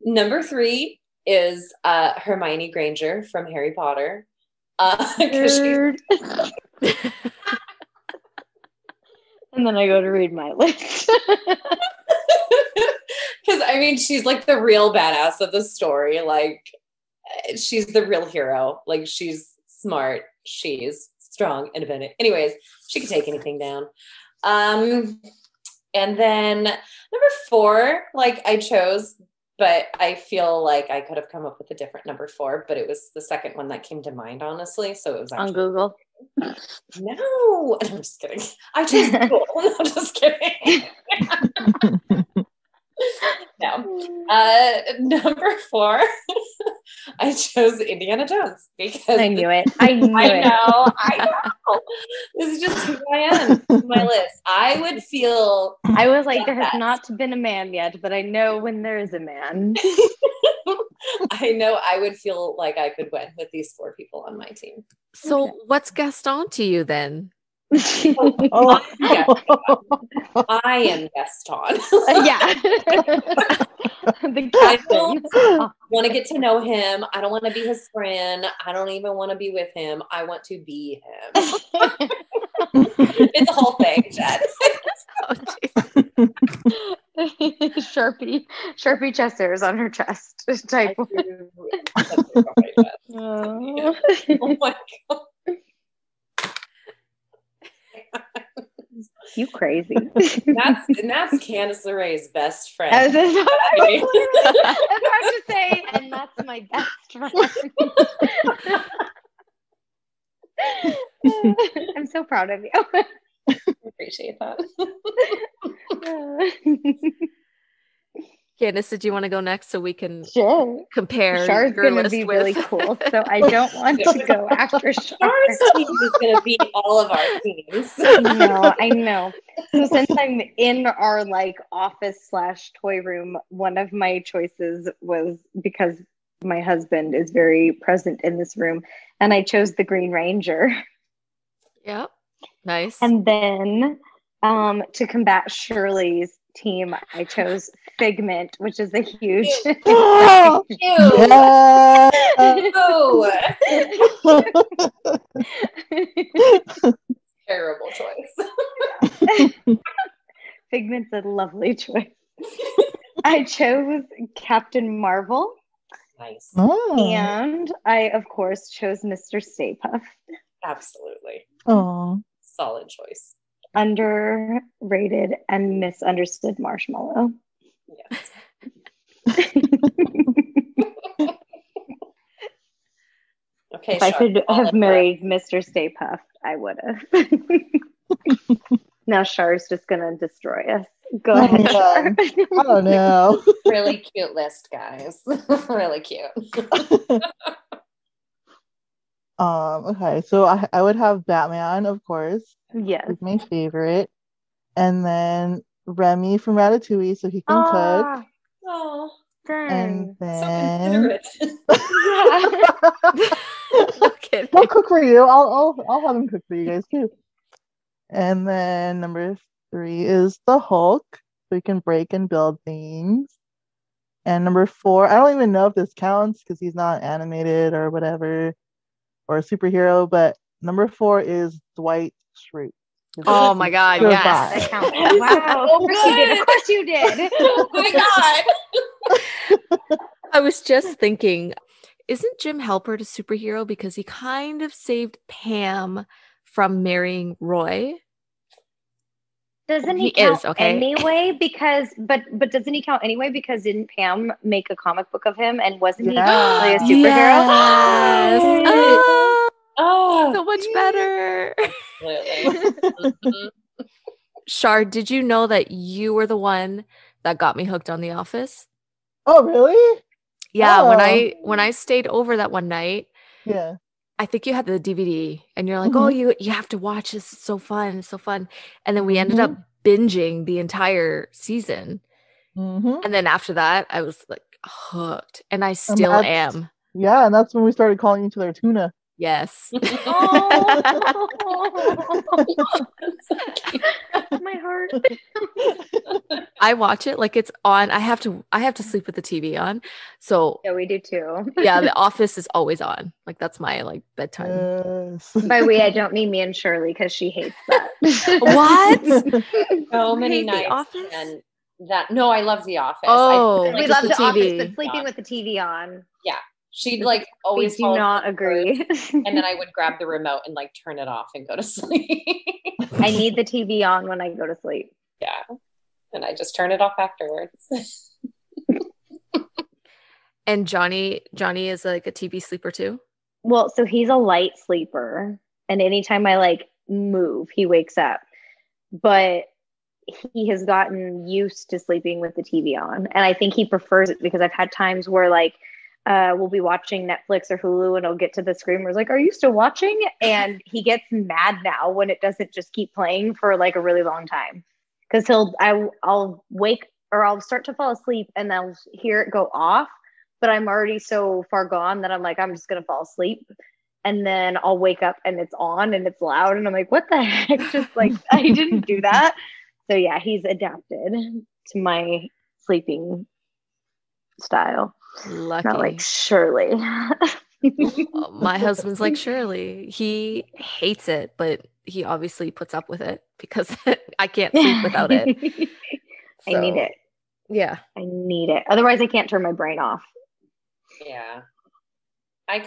Number 3 is Hermione Granger from Harry Potter. And then I go to read my list. Because I mean, she's like the real badass of the story. Like, she's the real hero. Like, she's smart, she's strong, independent. Anyways, she can take anything down. And then number 4, like, I chose, but I feel like I could have come up with a different number 4, but it was the second one that came to mind, honestly. So it was actually on Google. No, I'm just kidding. I chose Google. No, just kidding. No. Number 4 I chose Indiana Jones because I knew it. I knew I it. know. This is just who I am. My list. I would feel. I was like, there has that. not been a man yet, but I know when there is a man. I know I would feel like I could win with these 4 people on my team. So what's Gaston to you then? Oh. I am Gaston. Yeah. The I captain. don't want to get to know him. I don't want to be his friend. I don't even want to be with him. I want to be him. It's a whole thing, Jed. Sharpie chesters on her chest type. Oh my God. You crazy. That's Candice LeRae's best friend. I was about to say, and that's my best friend. I'm so proud of you. I appreciate that. Candice, did you want to go next so we can compare? Char's going to be really cool, so I don't want to go after Char. Char's team is going to beat all of our teams. No, I know. So since I'm in our like office / toy room, one of my choices was because my husband is very present in this room, and I chose the Green Ranger. Yep. Nice. And then to combat Shirley's team, I chose Figment, which is a huge Oh, yeah. Terrible choice. Figment's a lovely choice. I chose Captain Marvel. Nice. Oh. And I, of course, chose Mr. Stay Puft. Absolutely. Oh. Solid choice. Underrated and misunderstood marshmallow. Yes. Okay. If I could have married Mr. Stay Puft, I would have. Now Char's just gonna destroy us. Go ahead, Char. Oh no. Really cute list, guys. Really cute. Okay, so I would have Batman, of course. Yes. He's my favorite. And then Remy from Ratatouille, so he can cook. Oh, And so then considerate. No kidding. I'll cook for you. I'll have him cook for you guys too. And then number 3 is the Hulk, so he can break and build things. And number 4, I don't even know if this counts because he's not animated or whatever or a superhero, but number 4 is Dwight Schrute. Oh my God! Goodbye. Yes. Wow. Of course you did. Oh my God. I was just thinking, isn't Jim Halpert a superhero because he kind of saved Pam from marrying Roy? Doesn't he count anyway? Because but doesn't he count anyway? Because didn't Pam make a comic book of him, and wasn't he really a superhero? Yes. Oh, So much better. absolutely. Char, did you know that you were the one that got me hooked on The Office? Oh, really? Yeah, Oh. when I stayed over that one night, Yeah. I think you had the DVD and you're like, oh, you have to watch this. It's so fun. It's so fun. And then we ended up binging the entire season. And then after that, I was like hooked. And I still am. Yeah, and that's when we started calling each other Tuna. Yes. My heart. I watch it like it's on. I have to sleep with the TV on. So yeah, we do too. Yeah, The Office is always on. Like that's my like bedtime. Yes. By we, I don't mean me and Shirley because she hates that. What? So many hate The nights Office? and that. No, I love The Office. Oh, we just love the The Office, TV. but sleeping with the TV on. Yeah, she'd like always. We do not agree. And then I would grab the remote and like turn it off and go to sleep. I need the TV on when I go to sleep. Yeah, and I just turn it off afterwards. And Johnny is like a TV sleeper too. Well, so he's a light sleeper, and anytime I like move, he wakes up. But he has gotten used to sleeping with the TV on, and I think he prefers it because I've had times where like we'll be watching Netflix or Hulu, and he'll get to the screen where it's like, "Are you still watching?" And he gets mad now when it doesn't just keep playing for like a really long time, because I'll wake, or I'll start to fall asleep and I'll hear it go off, but I'm already so far gone that I'm like, I'm just gonna fall asleep. And then I'll wake up and it's on and it's loud, and I'm like, what the heck? Just like, I didn't do that. So yeah, he's adapted to my sleeping style. Lucky. Not like Shirley. My husband's like Shirley. He hates it, but he obviously puts up with it because I can't sleep without it. I need it. Yeah. I need it. Otherwise, I can't turn my brain off. Yeah. I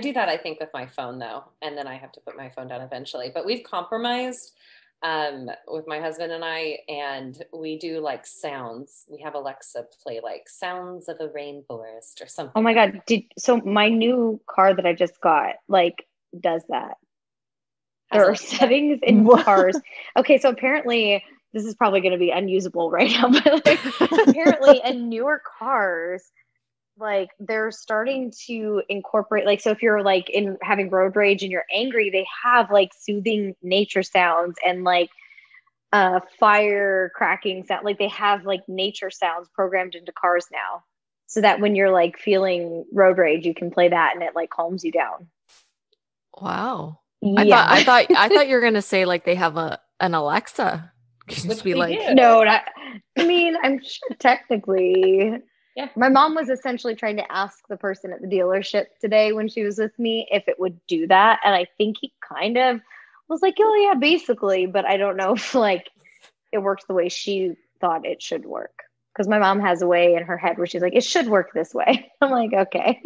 do that, I think, with my phone though. And then I have to put my phone down eventually. But we've compromised with my husband and I, and we do like sounds. We have Alexa play like sounds of a rainforest or something. Oh my God. So my new car that I just got like does that. There are settings in cars. Okay, so apparently this is probably going to be unusable right now, but like, apparently in newer cars, like they're starting to incorporate, like, so if you're like in having road rage and you're angry, they have like soothing nature sounds and like fire cracking sound. Like they have like nature sounds programmed into cars now, so that when you're like feeling road rage, you can play that and it like calms you down. Wow. Yeah. I thought you were gonna say like they have an Alexa. Just be like, no, I mean, I'm sure technically. Yeah. My mom was essentially trying to ask the person at the dealership today when she was with me if it would do that. And I think he kind of was like, oh yeah, basically. But I don't know if like it works the way she thought it should work. Because my mom has a way in her head where she's like, it should work this way. I'm like, okay.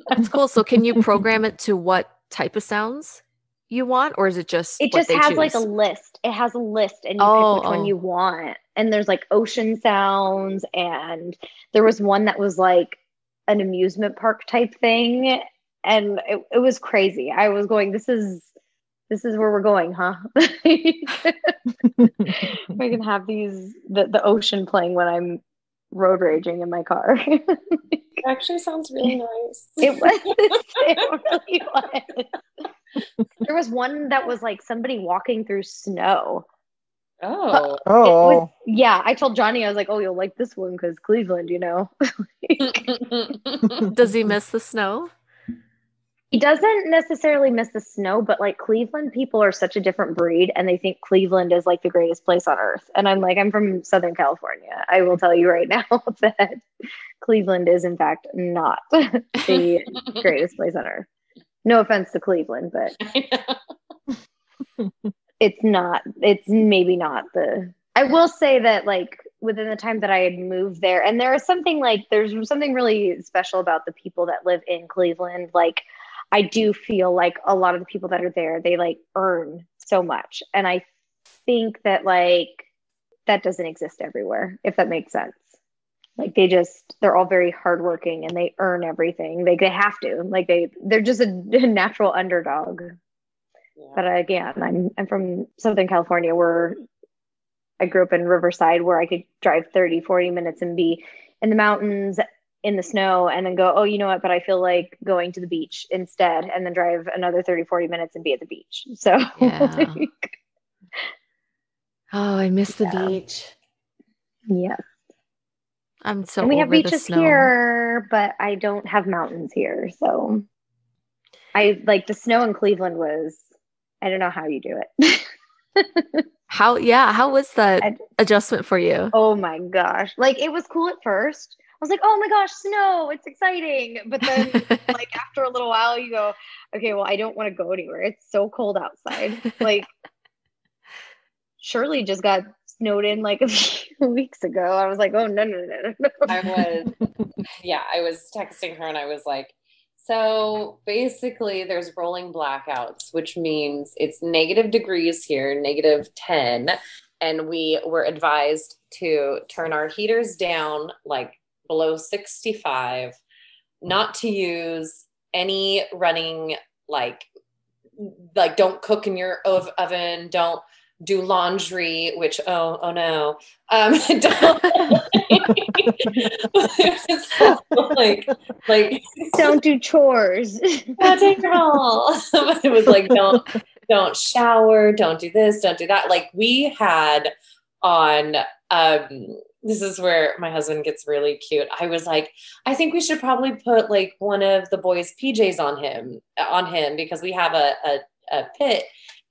That's cool. So can you program it to what type of sounds you want, or is it just it just has choose? Like a list. It has a list and you pick which one you want. And there's like ocean sounds, and there was one that was like an amusement park type thing, and it was crazy. I was going, this is where we're going, huh? We can have the ocean playing when I'm road raging in my car. It actually sounds really nice. It really was. There was one that was like somebody walking through snow. Oh. Yeah, I told Johnny, I was like, oh, you'll like this one because Cleveland, you know. Does he miss the snow? He doesn't necessarily miss the snow, but like Cleveland people are such a different breed, and they think Cleveland is like the greatest place on earth. And I'm like, I'm from Southern California. I will tell you right now that Cleveland is in fact not the greatest place on earth. No offense to Cleveland, but it's not. It's maybe not the. I will say that like within the time that I had moved there, and there's something really special about the people that live in Cleveland. Like I do feel like a lot of the people that are there, they like earn so much. And I think that like that doesn't exist everywhere, if that makes sense. Like they're all very hardworking and they earn everything. Like they have to, like they're just a natural underdog. Yeah. But again, I'm from Southern California, where I grew up in Riverside, where I could drive 30, 40 minutes and be in the mountains in the snow and then go, oh, you know what? But I feel like going to the beach instead, and then drive another 30, 40 minutes and be at the beach. So, yeah. Oh, I miss the beach. Yeah. I'm so and we over have beaches the snow here, but I don't have mountains here. So I like the snow in Cleveland I don't know how you do it. How was that adjustment for you? Oh my gosh. Like it was cool at first. I was like, oh my gosh, snow, it's exciting. But then like after a little while you go, okay, well, I don't want to go anywhere. It's so cold outside. Like Shirley just got snowed in like a few weeks ago. I was like, oh no. I was texting her and I was like, so basically there's rolling blackouts, which means it's negative degrees here, -10. And we were advised to turn our heaters down like below 65, not to use any running, like don't cook in your oven, don't do laundry, which oh no, like don't do chores. Take it all. It was like don't shower, don't do this, don't do that. Like we had on this is where my husband gets really cute. I was like, I think we should probably put like one of the boys' PJs on him because we have a pit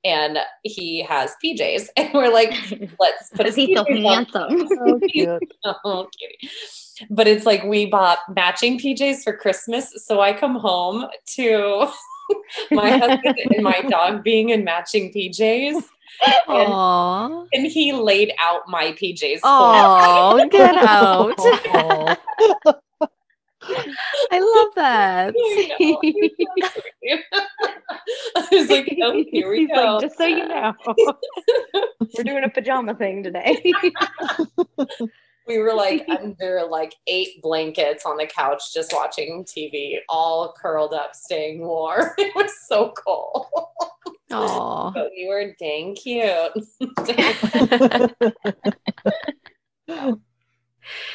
and he has PJs. And we're like, let's put his he's so PJs handsome. So cute. Oh, cutie. But it's like we bought matching PJs for Christmas. So I come home to my husband and my dog being in matching PJs. And he laid out my PJs. Oh, get out. I love that. I was like, oh, here we go. Like, just so you know, we're doing a pajama thing today. We were like under like 8 blankets on the couch, just watching TV, all curled up, staying warm. It was so cold. Oh, But you were dang cute.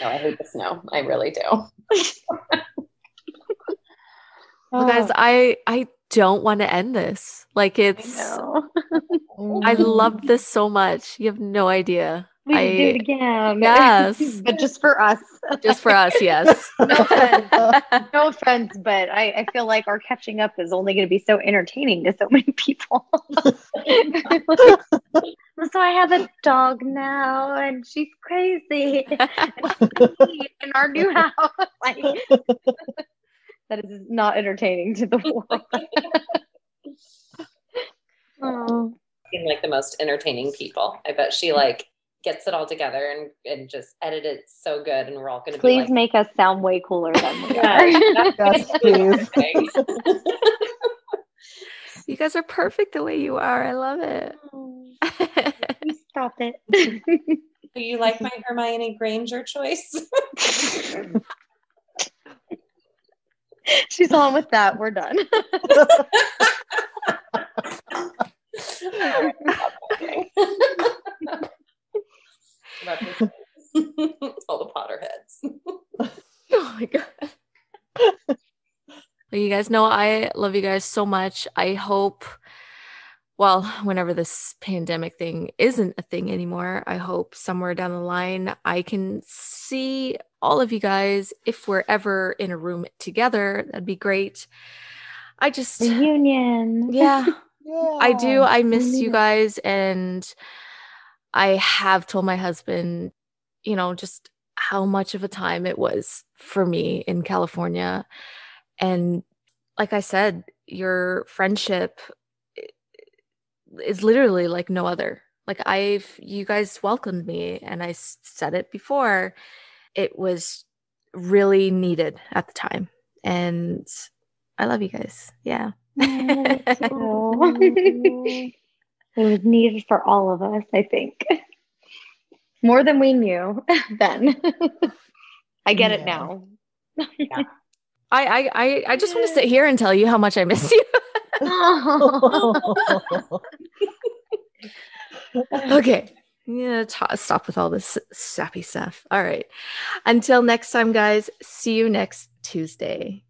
No, I hate the snow. I really do. well, guys, I don't want to end this. Like I love this so much. You have no idea. We can do it again. Yes. But just for us. Just for us, yes. No offense, but I feel like our catching up is only going to be so entertaining to so many people. So I have a dog now, and she's crazy. In our new house. Like, that is not entertaining to the world. Oh. Like the most entertaining people. I bet she like gets it all together and just edit it so good, and we're all going to please make us sound way cooler than we are. Yes, please. You guys are perfect the way you are. I love it. Stop it. Do you like my Hermione Granger choice? She's on with that. We're done. All the Potterheads. Oh my god. Well, you guys know I love you guys so much. I hope, well, whenever this pandemic thing isn't a thing anymore, I hope somewhere down the line I can see all of you guys. If we're ever in a room together, that'd be great. I just reunion. Yeah. Yeah. I do. I miss you guys, and I have told my husband, just how much of a time it was for me in California. And like I said, your friendship is literally like no other. Like you guys welcomed me, and I said it before, it was really needed at the time. And I love you guys. Yeah. It was needed for all of us, I think. More than we knew then. I get it now. Yeah. I just want to sit here and tell you how much I miss you. Okay. Yeah, stop with all this sappy stuff. All right. Until next time, guys. See you next Tuesday.